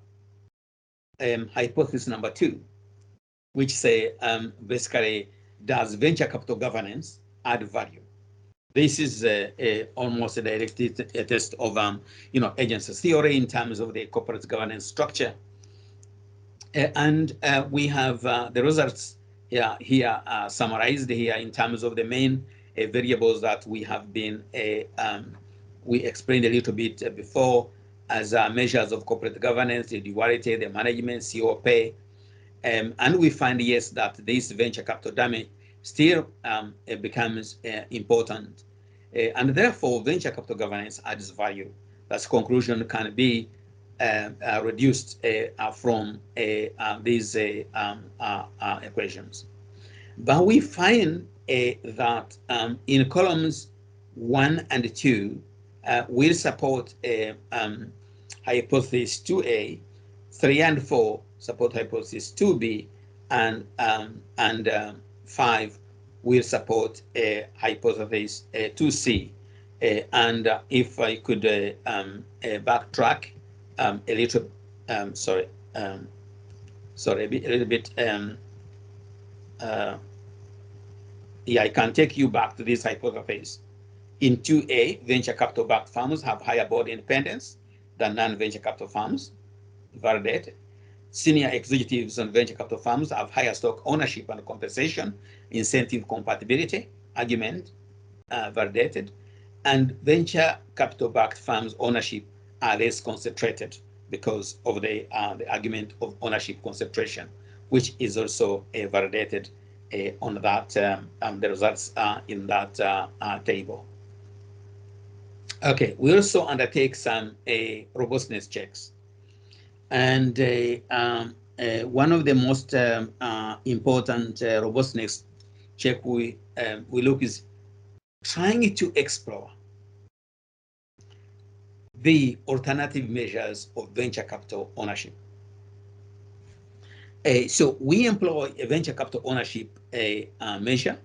hypothesis number 2, which say basically, does venture capital governance add value? This is almost a direct test of agency theory in terms of the corporate governance structure. We have the results here summarized here in terms of the main variables that we have been we explained a little bit before as measures of corporate governance, the duality, the management, CEO pay. And we find, yes, that this venture capital damage still becomes important. And therefore, venture capital governance adds value. That's conclusion can be reduced from these equations. But we find that in columns 1 and 2, will support hypothesis 2A, 3 and 4 support hypothesis 2B, and 5 will support hypothesis 2C. And if I could backtrack a little, sorry, a little bit. Yeah, I can take you back to this hypothesis. In 2A, venture capital backed firms have higher board independence than non-venture capital firms, validated. Senior executives on venture capital firms have higher stock ownership and compensation, incentive compatibility, argument, validated. And venture capital backed firms' ownership are less concentrated because of the argument of ownership concentration, which is also validated on that, the results in that table. Okay, we also undertake some robustness checks. And one of the most important robustness check we look is trying to explore the alternative measures of venture capital ownership. So we employ a venture capital ownership measure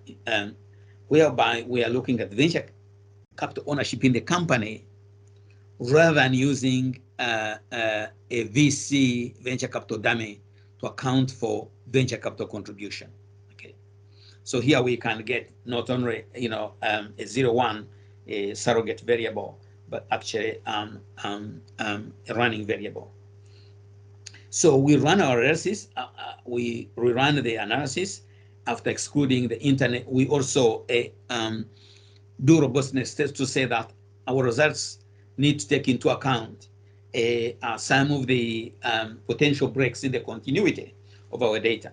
whereby we are looking at venture capital ownership in the company rather than using a VC venture capital dummy to account for venture capital contribution. Okay, so here we can get not only a 0-1 a surrogate variable, but actually a running variable. So we run our analysis. We rerun the analysis after excluding the internet. We also do robustness tests to say that our results need to take into account some of the potential breaks in the continuity of our data.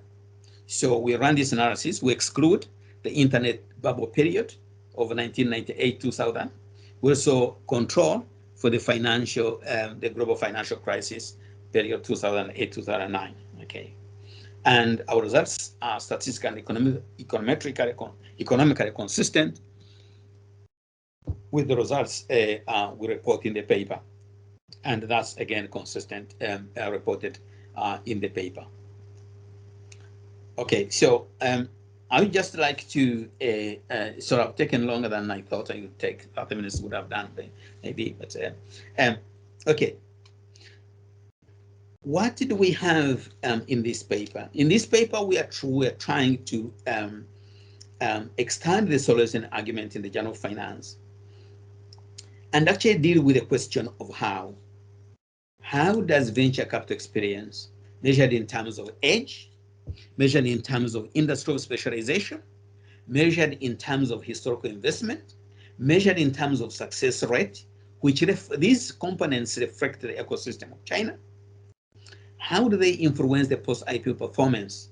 So we run this analysis. We exclude the internet bubble period of 1998-2000. We also control for the financial, the global financial crisis period 2008-2009. Okay, and our results are statistically economically consistent with the results we report in the paper, and that's again consistent reported in the paper. Okay, so I would just like to sort of taken longer than I thought I would take. 30 minutes would have done maybe, but okay. What did we have in this paper? In this paper, we are trying to extend the solution argument in the Journal of Finance and actually deal with the question of how. How does venture capital experience, measured in terms of age, measured in terms of industrial specialization, measured in terms of historical investment, measured in terms of success rate, which these components reflect the ecosystem of China. How do they influence the post-IPO performance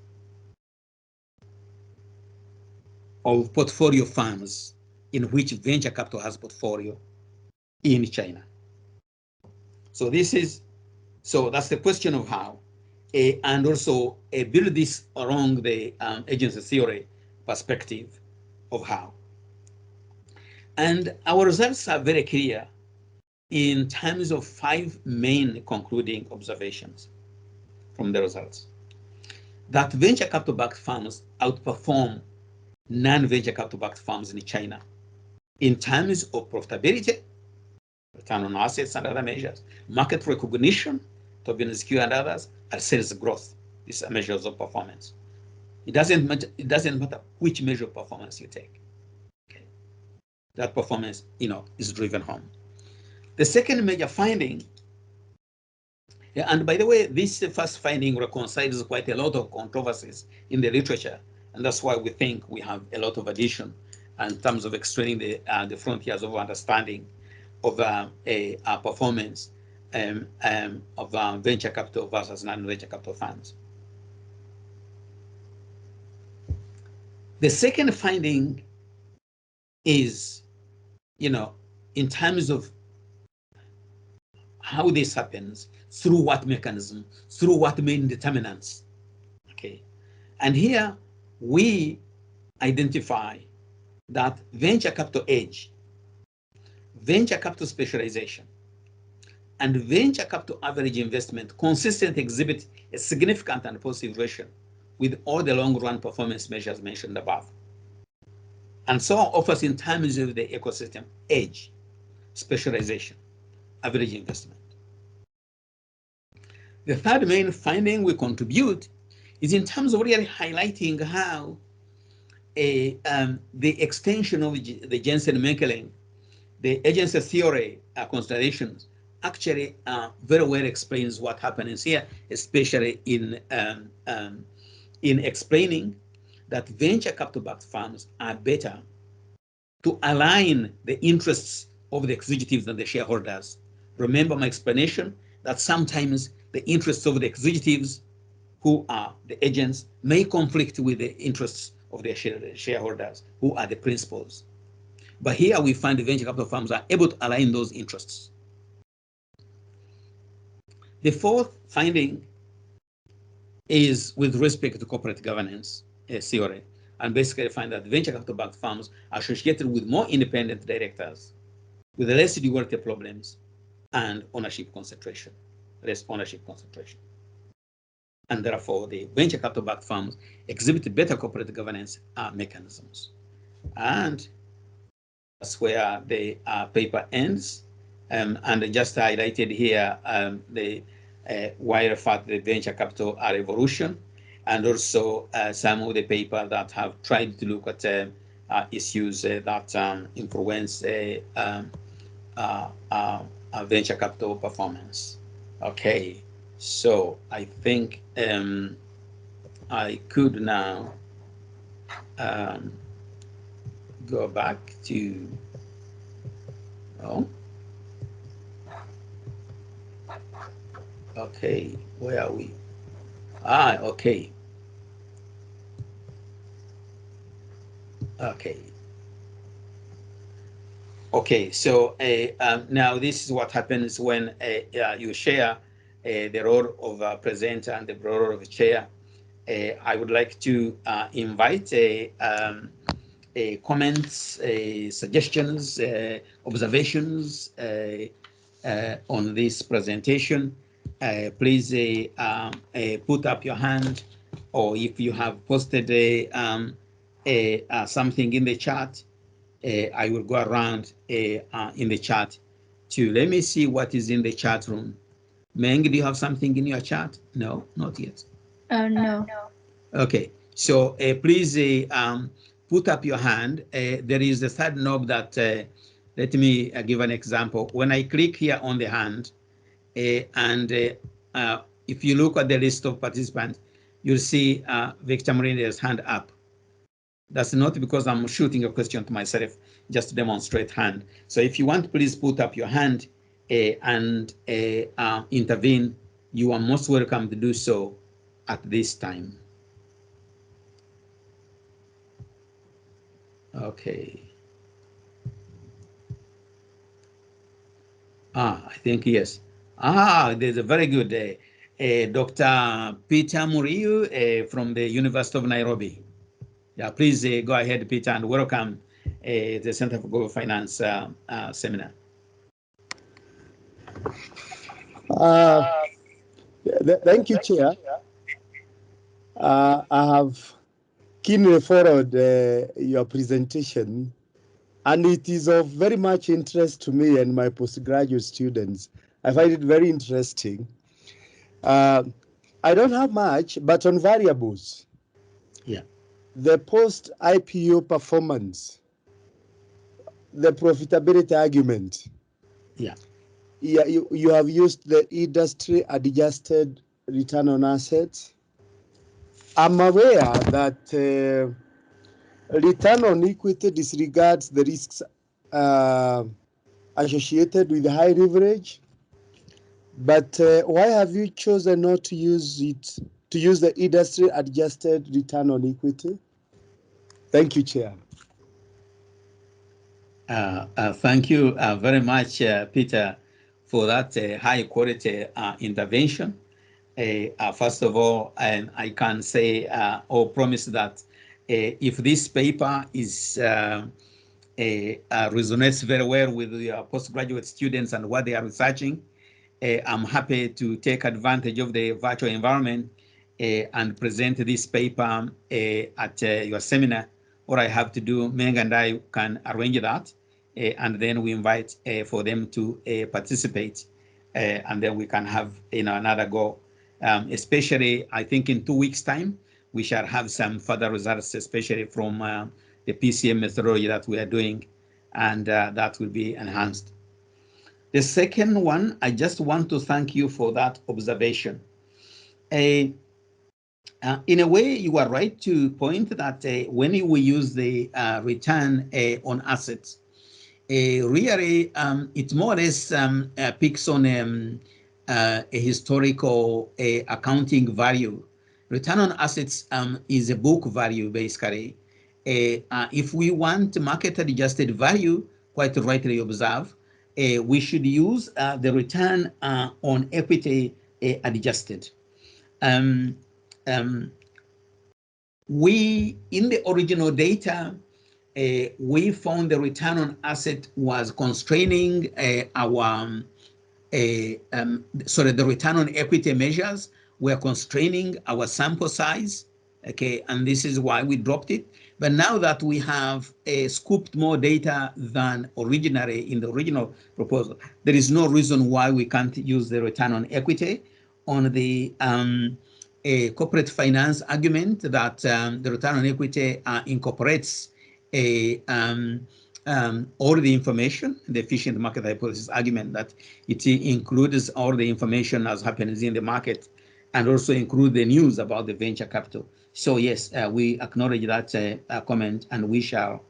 of portfolio firms in which venture capital has portfolio in China? So that's the question of how, and also build this along the agency theory perspective of how. And our results are very clear in terms of 5 main concluding observations from the results. That venture capital backed firms outperform non-venture capital backed firms in China in terms of profitability, return on assets and other measures, market recognition, Tobin-Skew and others, and sales growth. These are measures of performance. It doesn't matter which measure of performance you take. Okay. That performance, is driven home. The second major finding, and by the way, this first finding reconciles quite a lot of controversies in the literature, and that's why we think we have a lot of addition in terms of explaining the frontiers of understanding of a performance of venture capital versus non-venture capital funds. The second finding is, in terms of how this happens, through what mechanism, through what main determinants. Okay, and here we identify that venture capital age, venture capital specialization, and venture capital average investment consistently exhibit a significant and positive relation with all the long-run performance measures mentioned above. And so offers in terms of the ecosystem, age, specialization, average investment. The third main finding we contribute is in terms of really highlighting how the extension of the Jensen-Menkeling, the agency theory considerations, actually very well explains what happens here, especially in explaining that venture capital-backed firms are better to align the interests of the executives and the shareholders. Remember my explanation that sometimes the interests of the executives, who are the agents, may conflict with the interests of their shareholders, who are the principals. But here we find the venture capital firms are able to align those interests. The fourth finding is with respect to corporate governance theory, and basically find that venture capital-backed firms are associated with more independent directors, with less duality problems, and ownership concentration, less ownership concentration. And therefore, the venture capital-backed firms exhibit better corporate governance mechanisms. And that's where the paper ends. And just highlighted here the why refer to the venture capital revolution, and also some of the papers that have tried to look at issues that influence venture capital performance. Okay, so I think I could now go back to, okay, where are we? Okay. Okay, so now this is what happens when you share the role of presenter and the role of chair. I would like to invite comments, suggestions, observations on this presentation. Please put up your hand, or if you have posted something in the chat, I will go around in the chat to let me see what is in the chat room. Meng, do you have something in your chat? No, not yet. No. Okay, so please put up your hand, there is a third knob that, let me give an example. When I click here on the hand, if you look at the list of participants, you'll see Victor Murinde's hand up. That's not because I'm shooting a question to myself, just to demonstrate hand. So if you want, please put up your hand and intervene. You are most welcome to do so at this time. Okay. I think yes. There's a very good Dr. Peter Muriu from the University of Nairobi. Yeah, please go ahead, Peter, and welcome the Center for Global Finance seminar. Thank you, Chair. I have keenly followed your presentation, and it is of very much interest to me and my postgraduate students. I find it very interesting. I don't have much, but on variables. Yeah. The post-IPO performance, the profitability argument. Yeah. Yeah, you have used the industry adjusted return on assets. I'm aware that return on equity disregards the risks associated with high leverage. But why have you chosen not to use the industry adjusted return on equity? Thank you, Chair. Thank you very much, Peter, for that high quality intervention. First of all, and I can say or promise that if this paper is resonates very well with your postgraduate students and what they are researching, I'm happy to take advantage of the virtual environment and present this paper at your seminar. What I have to do, Meng and I can arrange that, and then we invite for them to participate, and then we can have another go. Especially, I think in 2 weeks' time, we shall have some further results, especially from the PCM methodology that we are doing, and that will be enhanced. The second one, I just want to thank you for that observation. In a way, you are right to point that when we use the return on assets, really it more or less picks on a historical accounting value. Return on assets is a book value, basically. If we want market adjusted value, quite rightly observed, we should use the return on equity adjusted. We, in the original data, we found the return on asset was constraining the return on equity measures were constraining our sample size, okay, and this is why we dropped it. But now that we have scooped more data than originally in the original proposal, there is no reason why we can't use the return on equity on the corporate finance argument that the return on equity incorporates all the information, the efficient market hypothesis argument that it includes all the information as happens in the market and also include the news about the venture capital. So yes, we acknowledge that comment, and we shall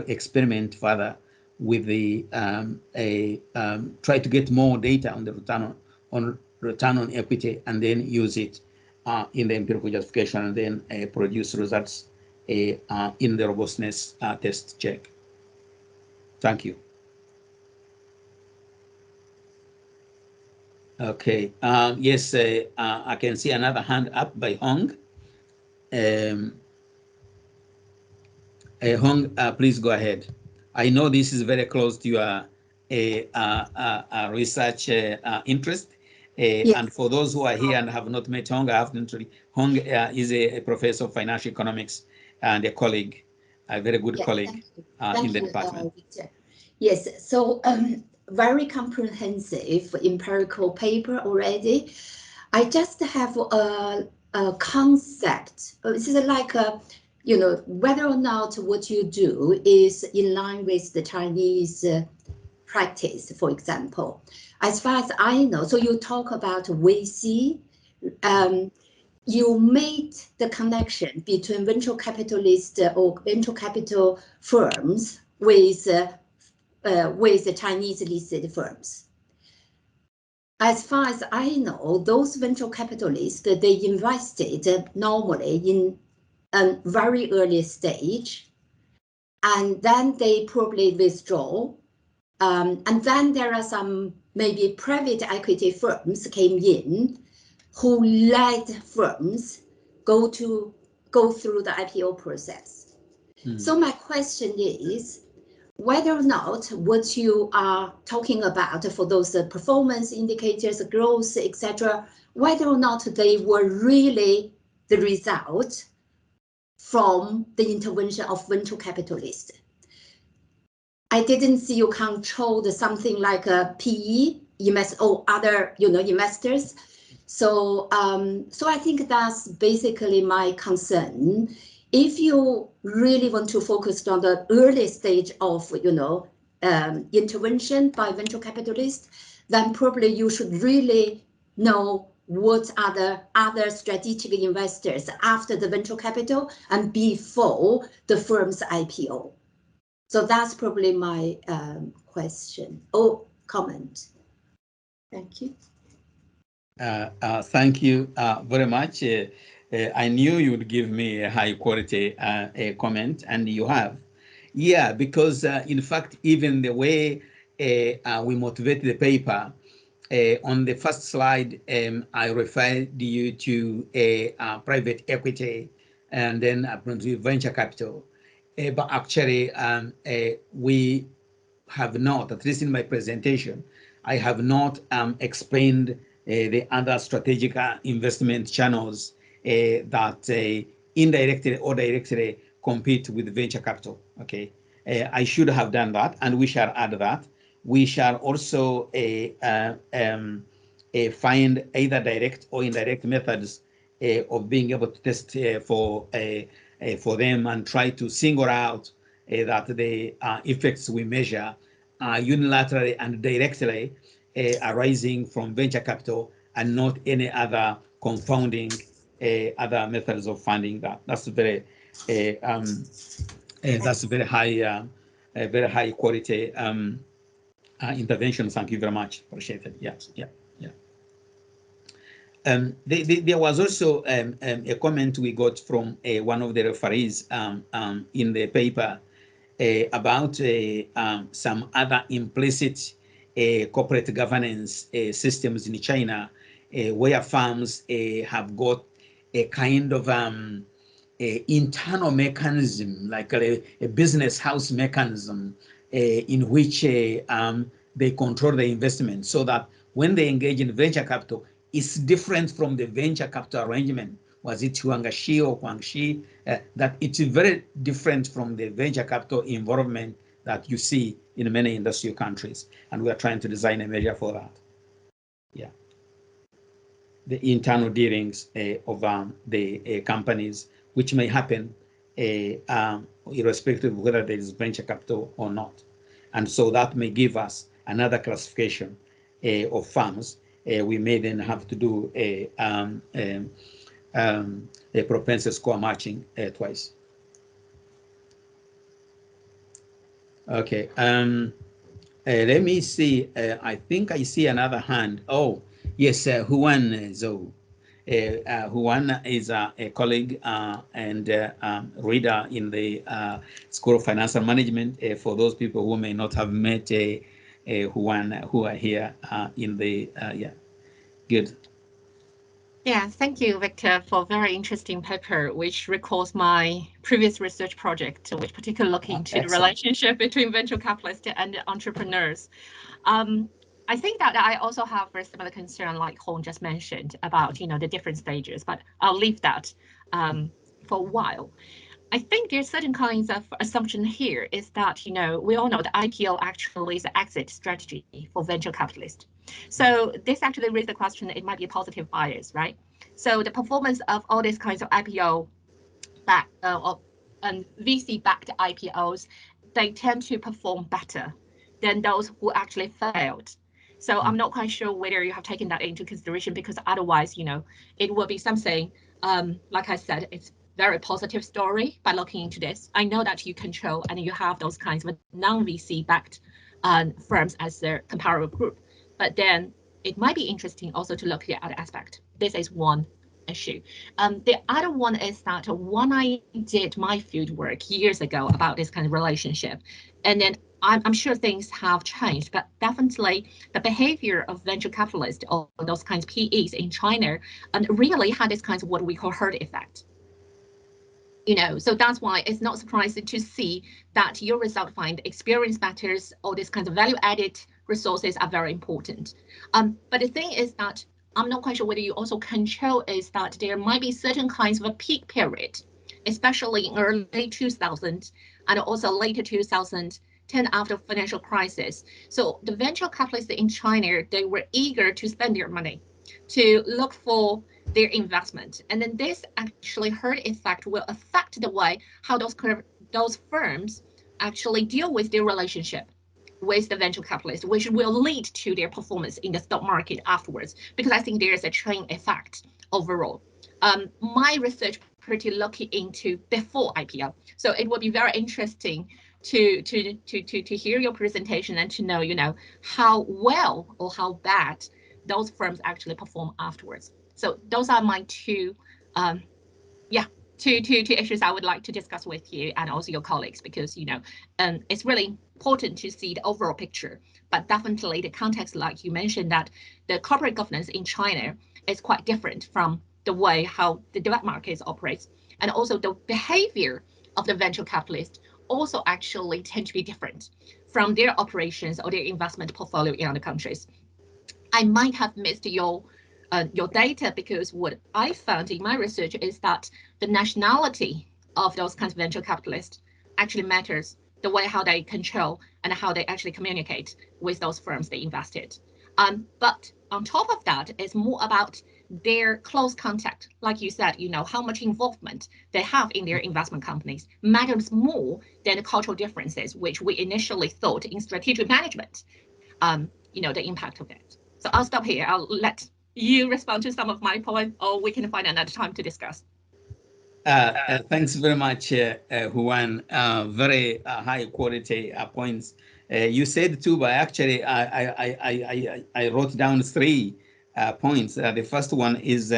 experiment further with the try to get more data on the return on equity and then use it in the empirical justification and then produce results in the robustness test check. Thank you. Okay. Yes, I can see another hand up by Hong. Hong, please go ahead. I know this is very close to your research interest. Yes. And for those who are here and have not met Hong, I have to introduce. Hong is a professor of financial economics and a colleague, a very good colleague in the department. Victor. Yes, so very comprehensive empirical paper already. I just have a concept. This is like whether or not what you do is in line with the Chinese practice, for example. As far as I know, so you talk about VC, you made the connection between venture capitalist or venture capital firms with the Chinese listed firms. As far as I know, those venture capitalists, they invested normally in a very early stage, and then they probably withdraw. And then there are some maybe private equity firms came in who led firms go through the IPO process. So my question is, whether or not what you are talking about for those performance indicators, growth, etc., whether or not they were really the result from the intervention of venture capitalists. I didn't see you controlled something like a PE or other investors. So I think that's basically my concern. If you really want to focus on the early stage of intervention by venture capitalists, then probably you should really know what are the other strategic investors after the venture capital and before the firm's IPO. So that's probably my question or comment. Thank you. Thank you very much. I knew you would give me a high quality comment, and you have. Yeah, because in fact, even the way we motivate the paper, on the first slide, I referred you to private equity and then venture capital. But actually, we have not, at least in my presentation, I have not explained the other strategic investment channels that indirectly or directly compete with venture capital. Okay, I should have done that, and we shall add that. We shall also find either direct or indirect methods of being able to test for them and try to single out that the effects we measure are unilaterally and directly arising from venture capital and not any other confounding other methods of funding that. That's very high quality intervention. Thank you very much. Appreciate it. Yes, yeah. There was also a comment we got from one of the referees in the paper about some other implicit corporate governance systems in China, where firms have got a kind of internal mechanism, like a business house mechanism, in which they control the investment, so that when they engage in venture capital, it's different from the venture capital arrangement. Was it Huangshi or Guangxi? That it's very different from the venture capital involvement that you see in many industrial countries. And we are trying to design a measure for that. Yeah. The internal dealings of the companies, which may happen irrespective of whether there is venture capital or not. And so that may give us another classification of firms. We may then have to do a propensity score matching twice. Okay. Let me see. I think I see another hand. Oh, yes, Huan Zhou. Huan is a colleague and reader in the School of Financial Management. For those people who may not have met Huan, who are here in the, yeah, good. Yeah, thank you, Victor, for a very interesting paper, which recalls my previous research project, which particularly looked into the relationship between venture capitalists and entrepreneurs. I think that I also have a similar concern, like Hong just mentioned, about the different stages, but I'll leave that for a while. I think there's certain kinds of assumption here is that, we all know the IPO actually is an exit strategy for venture capitalists. So this actually raises the question, it might be a positive bias, right? So the performance of all these kinds of IPO VC-backed IPOs, they tend to perform better than those who actually failed. So I'm not quite sure whether you have taken that into consideration, because otherwise, it will be something, like I said, it's very positive story by looking into this. I know that you control and you have those kinds of non-VC backed firms as their comparable group, but then it might be interesting also to look at the other aspect. This is one issue. The other one is that when I did my field work years ago about this kind of relationship, and then I'm sure things have changed, but definitely the behavior of venture capitalists or those kinds of PEs in China really had this kind of what we call herd effect. So that's why it's not surprising to see that your result find experience matters, or this kind of value-added resources are very important. But the thing is that I'm not quite sure whether you also control is that there might be certain kinds of a peak period, especially in early 2000 and also later 2010 after financial crisis. So the venture capitalists in China, they were eager to spend their money to look for their investment. And then this actually herd effect will affect the way how those firms actually deal with their relationship with the venture capitalists, which will lead to their performance in the stock market afterwards, because I think there is a chain effect overall. My research pretty looking into before IPO. So it will be very interesting to hear your presentation and to know, how well or how bad those firms actually perform afterwards. So those are my two issues I would like to discuss with you and also your colleagues, because it's really important to see the overall picture, but definitely the context, like you mentioned, that the corporate governance in China is quite different from the way how the developed markets operates, and also the behavior of the venture capitalists also actually tend to be different from their operations or their investment portfolio in other countries. I might have missed your data, because what I found in my research is that the nationality of those kinds of venture capitalists actually matters, the way how they control and how they actually communicate with those firms they invested. But on top of that, it's more about their close contact. Like you said, how much involvement they have in their investment companies matters more than the cultural differences, which we initially thought in strategic management, the impact of it. So I'll stop here. I'll let you respond to some of my points, or we can find another time to discuss. Thanks very much, Juan. Very high quality points. You said two, but actually I wrote down 3 points. The first one is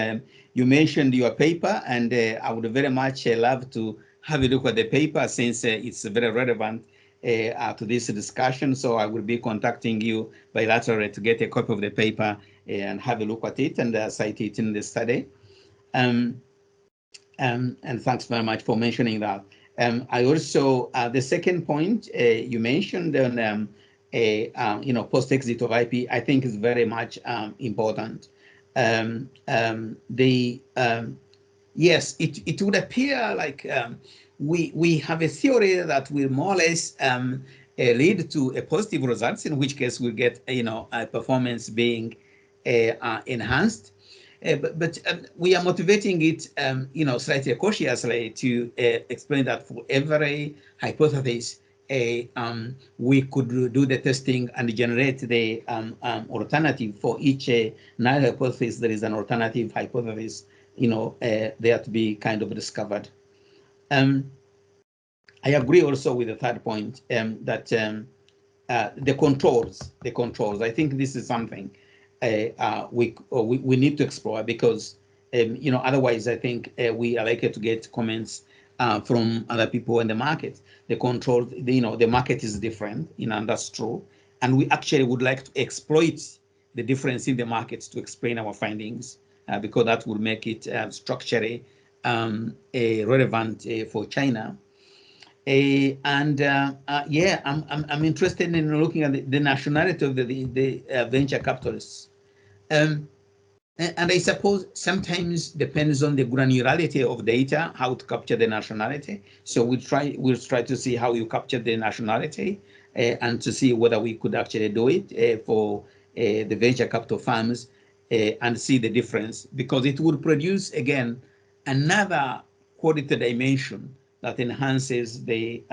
you mentioned your paper, and I would very much love to have a look at the paper, since it's very relevant to this discussion. So I will be contacting you bilaterally to get a copy of the paper and have a look at it and cite it in the study. And thanks very much for mentioning that. I also, the second point you mentioned on, post-exit of IP, I think is very much important. Yes, it would appear like we have a theory that will more or less lead to a positive results, in which case we get performance being enhanced. But we are motivating it, slightly cautiously to explain that for every hypothesis, we could do the testing and generate the alternative for each null hypothesis. There is an alternative hypothesis, there to be kind of discovered. I agree also with the third point, that the controls. I think this is something we need to explore, because otherwise I think we are likely to get comments from other people in the market. The control, the market is different, and that's true. And we actually would like to exploit the difference in the markets to explain our findings, because that will make it structurally relevant for China. Yeah, I'm interested in looking at the nationality of the venture capitalists. And I suppose sometimes depends on the granularity of data, how to capture the nationality. So we'll try to see how you capture the nationality and to see whether we could actually do it for the venture capital firms and see the difference, because it would produce, again, another quality dimension that enhances the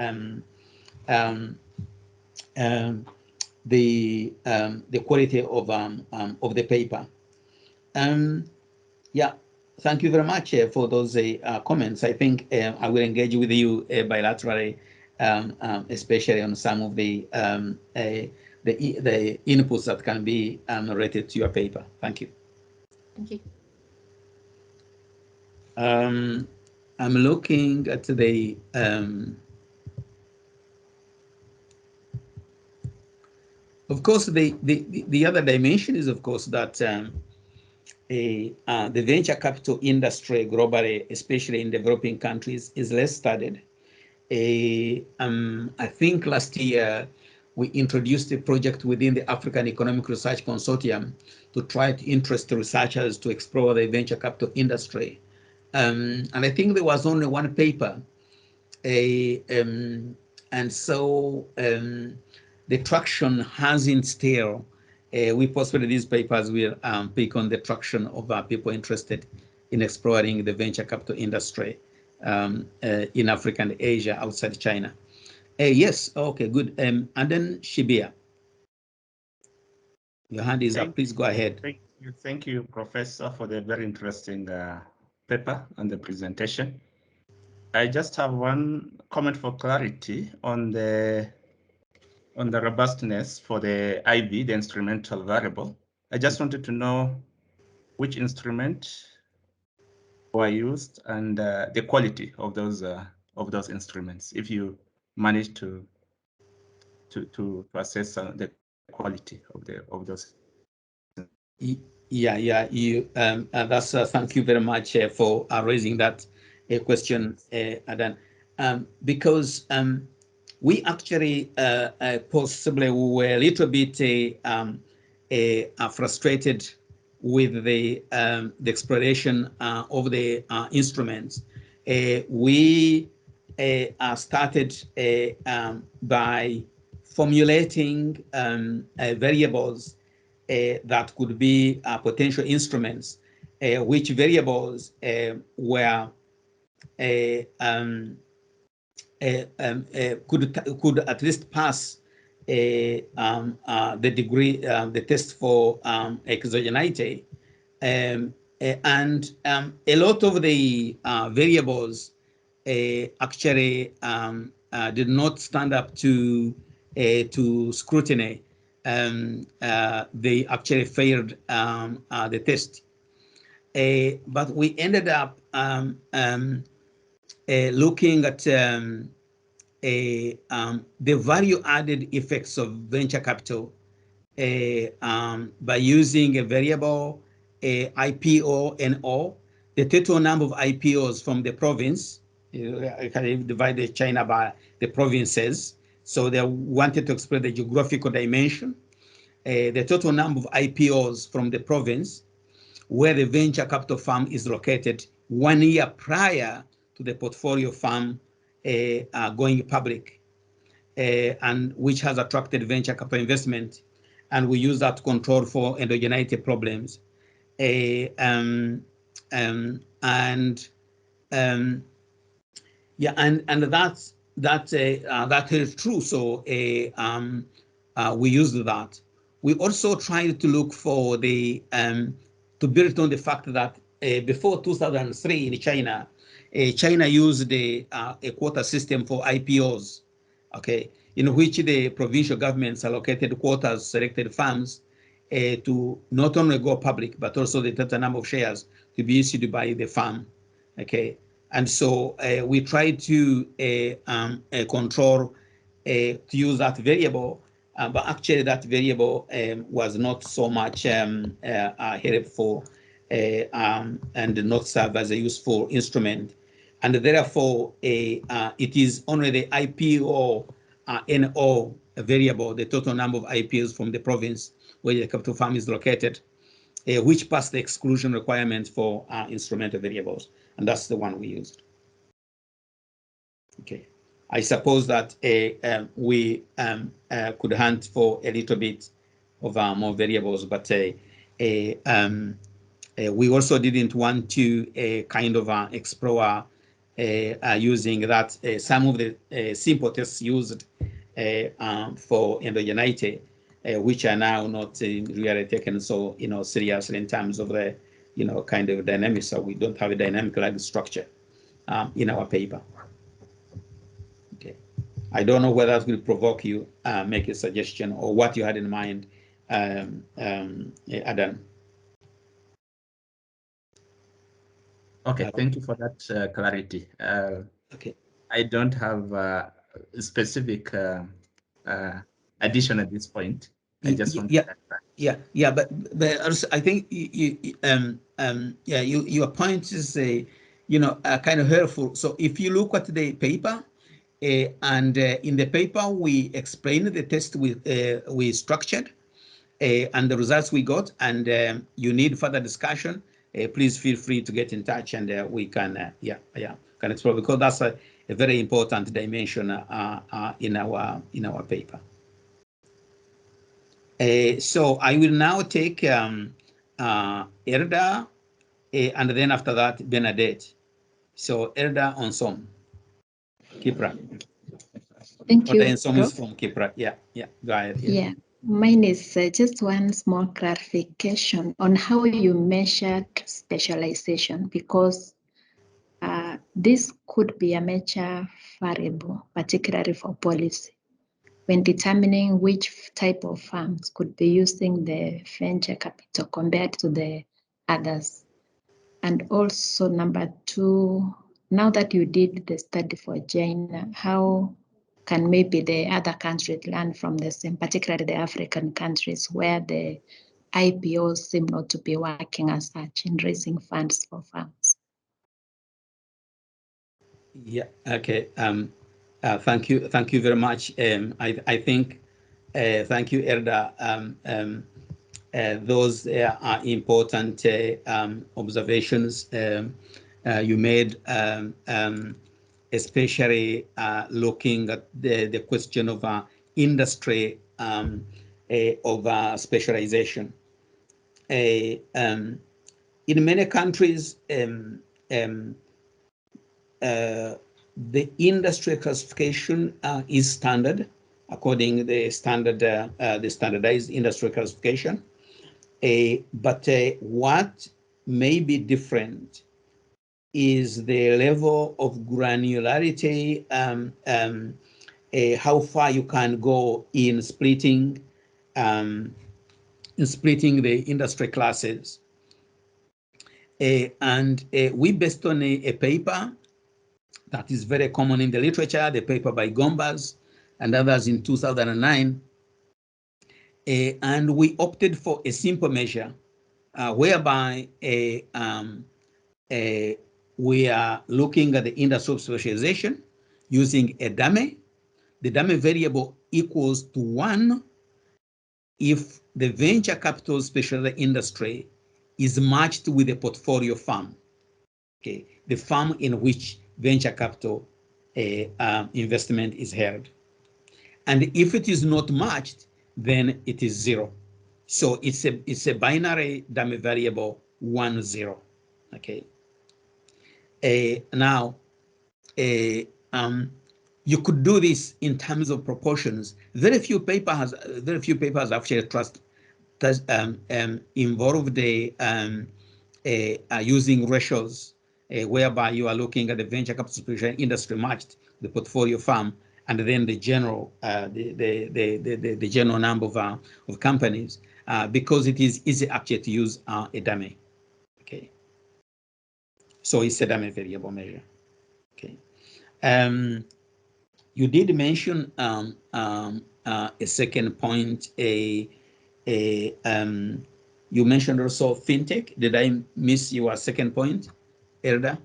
quality of the paper. Yeah, thank you very much for those comments. I think I will engage with you bilaterally, especially on some of the inputs that can be related to your paper. Thank you. Thank you. I'm looking at the of course the other dimension is, of course, that the venture capital industry globally, especially in developing countries, is less studied. I think last year we introduced a project within the African Economic Research Consortium to try to interest researchers to explore the venture capital industry. And I think there was only one paper. And so the traction hasn't still. We possibly these papers will pick on the traction of people interested in exploring the venture capital industry in Africa and Asia outside China. Yes, okay, good. And then Shibia, your hand is up. Please go ahead. Thank you, Professor, for the very interesting paper and the presentation. I just have one comment for clarity on the robustness for the IB, the instrumental variable. I just wanted to know which instrument were used and the quality of those instruments, if you managed to assess the quality of those. Yeah, you that's thank you very much for raising that question, Adan, because we actually possibly were a little bit frustrated with the exploration of the instruments. We started by formulating variables that could be potential instruments, which variables were could at least pass the degree, the test for exogeneity, and a lot of the variables actually did not stand up to scrutiny. They actually failed the test. But we ended up looking at the value-added effects of venture capital by using a variable IPO, the total number of IPOs from the province. I can divide China by the provinces. So they wanted to explore the geographical dimension, the total number of IPOs from the province, where the venture capital firm is located 1 year prior to the portfolio firm going public, and which has attracted venture capital investment. And we use that to control for endogeneity problems. Yeah, and that is true. So we used that. We also tried to look for the to build on the fact that before 2003 in China, China used a quota system for IPOs, okay, in which the provincial governments allocated quotas, selected firms to not only go public, but also the total number of shares to be issued by the firm, okay. And so we tried to control to use that variable, but actually that variable was not so much helpful and not serve as a useful instrument. And therefore, it is only the IPO NO variable, the total number of IPOs from the province where the capital firm is located, which passed the exclusion requirement for instrumental variables. And that's the one we used. Okay. I suppose that we could hunt for a little bit of more variables, but we also didn't want to kind of explore using that some of the simple tests used for endogeneity, which are now not really taken so seriously in terms of the kind of dynamics. So we don't have a dynamic lag structure in our paper. Okay, I don't know whether that will provoke you make a suggestion or what you had in mind, Adam. Okay, thank you for that clarity. Okay, I don't have a specific addition at this point. I just want but also I think your point is kind of helpful. So if you look at the paper, and in the paper we explain the test we structured and the results we got, and you need further discussion, please feel free to get in touch, and we can can explore, because that's a very important dimension in our paper. So I will now take Erda, and then after that Bernadette. So Erda Onsom, Kipra. Thank you. Onsom is from Kipra. Yeah, go ahead. Yeah, mine is just one small clarification on how you measured specialization, because this could be a major variable, particularly for policy, when determining which type of firms could be using the venture capital compared to the others. And also, number two, now that you did the study for China, how can maybe the other countries learn from the same, particularly the African countries where the IPOs seem not to be working as such in raising funds for firms? Yeah, okay. Thank you very much. I think, thank you, Erda. Those are important observations you made, especially looking at the question of industry of specialization. In many countries, the industry classification is standard, according to the standardized industry classification. But what may be different is the level of granularity, how far you can go in splitting the industry classes. And we based on a paper that is very common in the literature, the paper by Gombas and others in 2009. And we opted for a simple measure whereby we are looking at the industry of specialization using a dummy. The dummy variable equals to 1 if the venture capital special industry is matched with a portfolio firm, okay, the firm in which venture capital investment is held. And if it is not matched, then it is 0. So it's a binary dummy variable 1, 0. Okay. Now, you could do this in terms of proportions. Very few papers actually involve using ratios whereby you are looking at the venture capital industry matched the portfolio firm, and then the general the general number of companies, because it is easy actually to use a dummy. Okay, so it's a dummy variable measure. Okay, you did mention a second point. You mentioned also fintech. Did I miss your second point, Erda?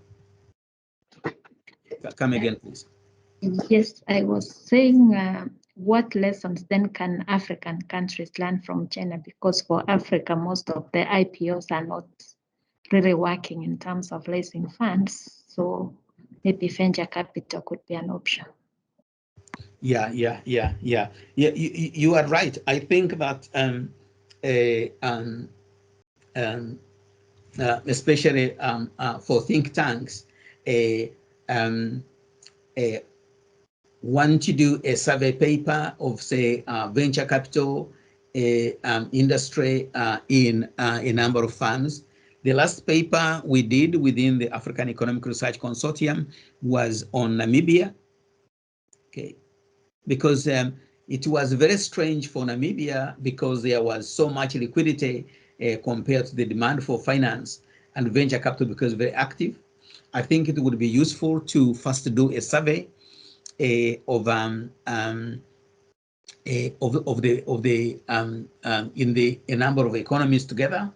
Come again, please. Yes, I was saying what lessons then can African countries learn from China? Because for Africa, most of the IPOs are not really working in terms of raising funds. So maybe venture capital could be an option. Yeah. You are right. I think that especially for think tanks, want to do a survey paper of, say, venture capital industry in a number of firms. The last paper we did within the African Economic Research Consortium was on Namibia, okay, because it was very strange for Namibia because there was so much liquidity compared to the demand for finance, and venture capital because very active. I think it would be useful to first do a survey of a number of economies together,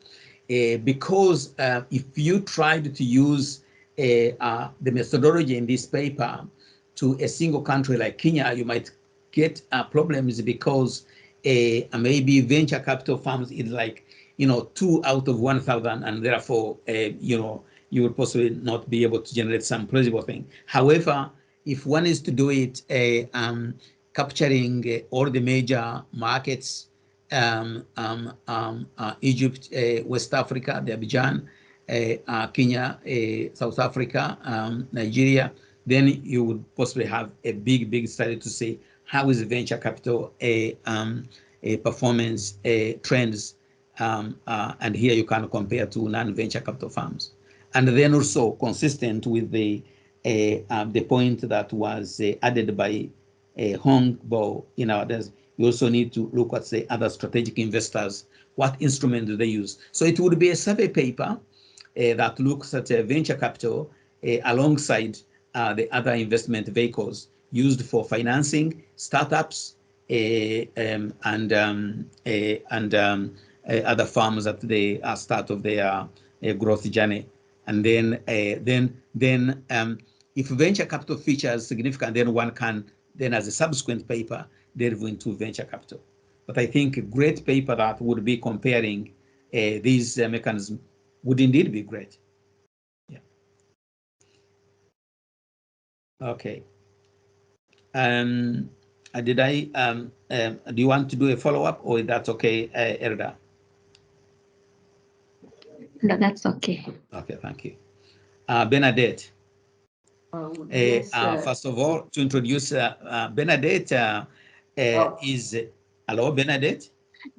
because if you tried to use the methodology in this paper to a single country like Kenya, you might get problems because maybe venture capital firms is like 2 out of 1,000, and therefore you would possibly not be able to generate some plausible thing. However, if one is to do it capturing all the major markets, Egypt, West Africa, the Abidjan, Kenya, South Africa, Nigeria, then you would possibly have a big study to say how is venture capital performance trends, and here you can compare to non-venture capital firms. And then also consistent with the point that was added by Hong Bo in others, you also need to look at, say, other strategic investors. What instrument do they use? So it would be a survey paper that looks at venture capital alongside the other investment vehicles used for financing startups and other firms at the start of their growth journey. And then if venture capital features significant, then one can then, as a subsequent paper, delve into venture capital. But I think a great paper that would be comparing these mechanisms would indeed be great. Yeah. Okay. Did I? Do you want to do a follow-up, or is that okay, Erda? No, that's okay. Okay, thank you. Bernadette. Yes, first of all, to introduce Bernadette is, hello, Bernadette?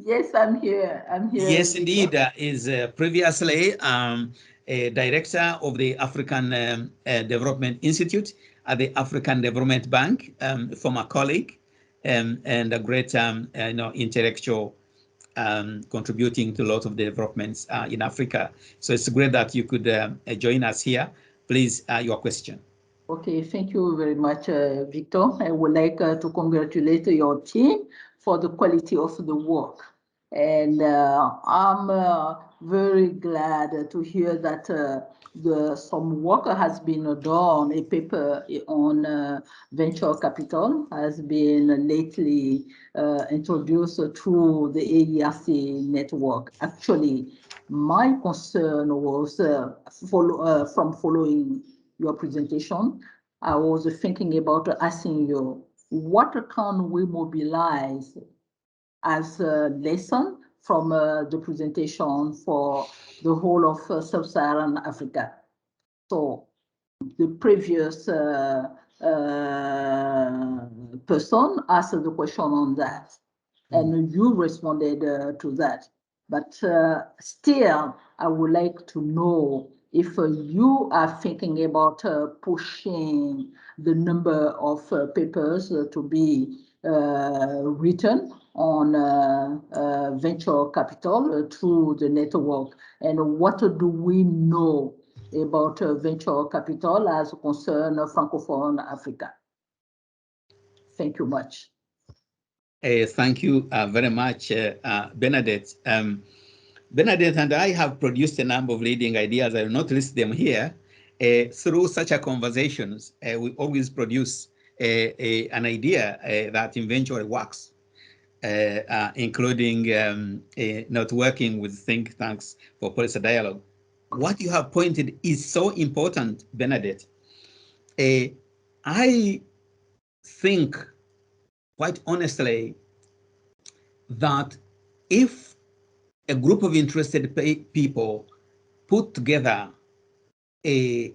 Yes, I'm here. Yes, indeed, is previously a director of the African Development Institute at the African Development Bank, former colleague, and a great intellectual contributing to a lot of the developments in Africa. So it's great that you could join us here. Please, your question. Okay, thank you very much, Victor. I would like to congratulate your team for the quality of the work. And I'm very glad to hear that some work has been done. A paper on venture capital has been lately introduced through the AERC network. Actually, my concern was from following your presentation, I was thinking about asking you, what can we mobilize as a lesson from the presentation for the whole of Sub-Saharan Africa? So the previous person asked the question on that, and you responded to that. But still, I would like to know if you are thinking about pushing the number of papers to be written on venture capital through the network, and what do we know about venture capital as concern Francophone Africa? Thank you much. Thank you very much, Bernadette. Bernadette and I have produced a number of leading ideas. I will not list them here. Through such a conversations, we always produce an idea that eventually works, including not working with think tanks for policy dialogue. What you have pointed is so important, Bernadette. I think, quite honestly, that if a group of interested people put together a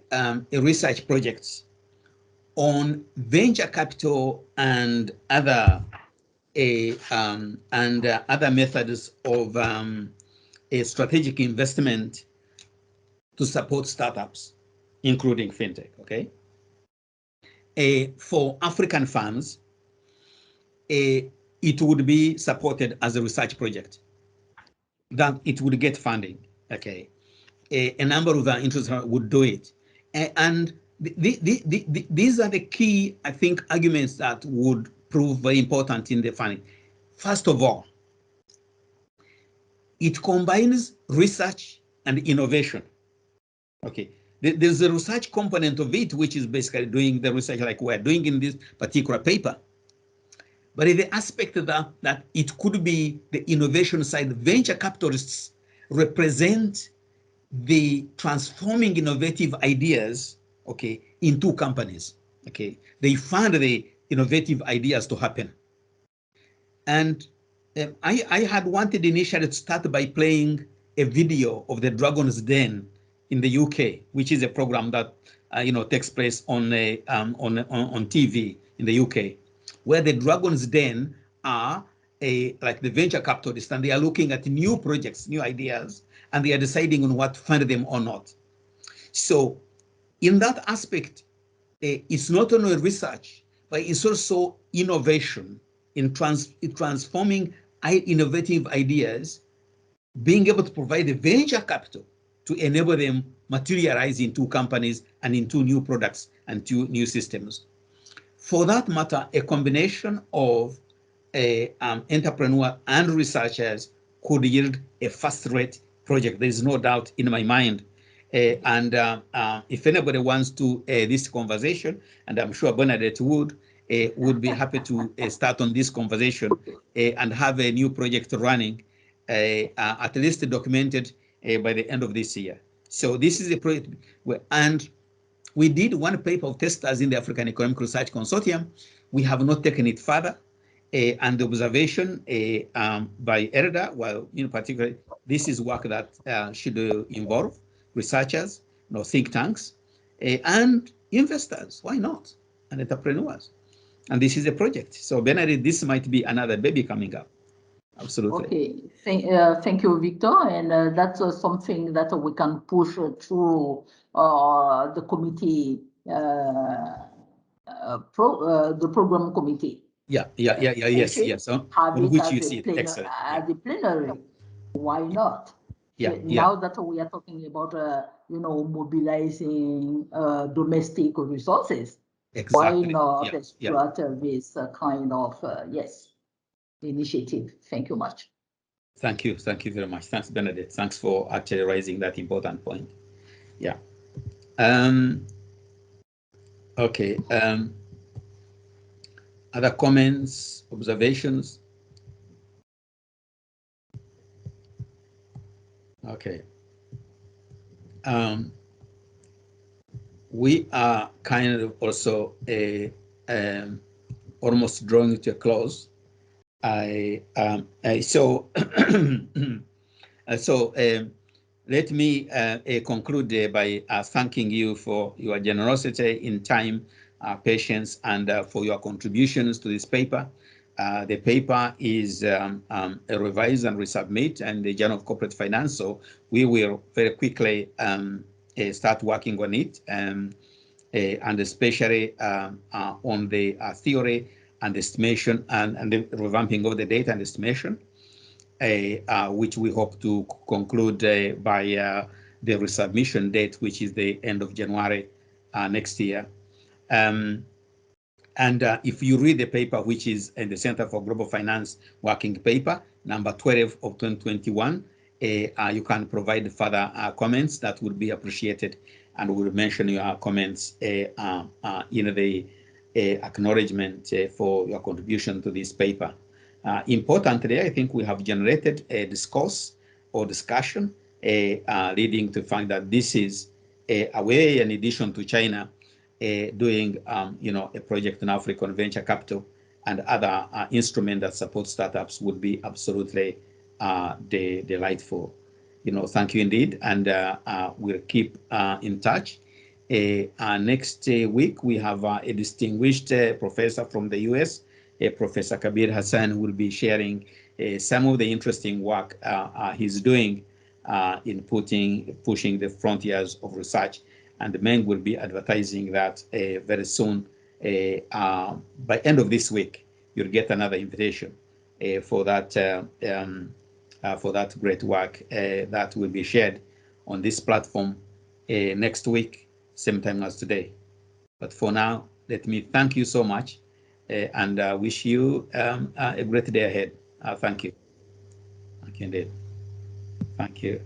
research project on venture capital and other other methods of a strategic investment to support startups, including fintech. Okay, for African firms, it would be supported as a research project, that it would get funding. Okay, a number of interests would do it, and these are the key, I think, arguments that would prove very important in the funding. First of all, it combines research and innovation. Okay, there's a research component of it, which is basically doing the research like we're doing in this particular paper. But in the aspect that it could be the innovation side, venture capitalists represent the transforming innovative ideas, okay, into companies. Okay, they fund the innovative ideas to happen. And I had wanted initially to start by playing a video of the Dragon's Den in the UK, which is a program that takes place on TV in the UK, where the Dragon's Den are like the venture capitalists, and they are looking at new projects, new ideas, and they are deciding on what to fund them or not. So in that aspect, it's not only research, but it's also innovation in transforming innovative ideas, being able to provide the venture capital to enable them materialize into companies and into new products and to new systems. For that matter, a combination of entrepreneurs and researchers could yield a first-rate project. There is no doubt in my mind. If anybody wants to this conversation, and I'm sure Bernadette would be happy to start on this conversation and have a new project running, at least documented by the end of this year. So this is a project, and we did one paper of testers in the African Economic Research Consortium. We have not taken it further. And the observation by ERDA, well, in particular, this is work that should involve researchers, think tanks, and investors. Why not? And entrepreneurs. And this is a project. So Bernadette, this might be another baby coming up. Absolutely. Okay, thank you, Victor. And that's something that we can push through the committee, the program committee. Yes. Have it which as you a see the plenary. Why not? Now that we are talking about, mobilizing domestic resources, why not start this kind of, initiative? Thank you much. Thank you very much. Thanks, Bernadette. Thanks for actually raising that important point. Yeah. Okay. Other comments, observations? Okay. We are kind of also almost drawing to a close. Let me conclude by thanking you for your generosity in time, patience, and for your contributions to this paper. The paper is revised and resubmit in the Journal of Corporate Finance, so we will very quickly start working on it, and especially on the theory and estimation and the revamping of the data and estimation, which we hope to conclude by the resubmission date, which is the end of January next year. If you read the paper, which is in the Center for Global Finance Working Paper, number 12 of 2021, you can provide further comments. That would be appreciated, and we'll mention your comments in the acknowledgement for your contribution to this paper. Importantly, I think we have generated a discourse or discussion leading to find that this is a way, in addition to China, doing a project in Africa on venture capital and other instruments that support startups would be absolutely delightful. Thank you indeed, and we'll keep in touch. Next week, we have a distinguished professor from the US, Professor Kabir Hassan, who will be sharing some of the interesting work he's doing in pushing the frontiers of research. And the Meng will be advertising that very soon. By end of this week, you'll get another invitation for that great work that will be shared on this platform next week, same time as today. But for now, let me thank you so much and wish you a great day ahead. Thank you. Thank you indeed. Thank you.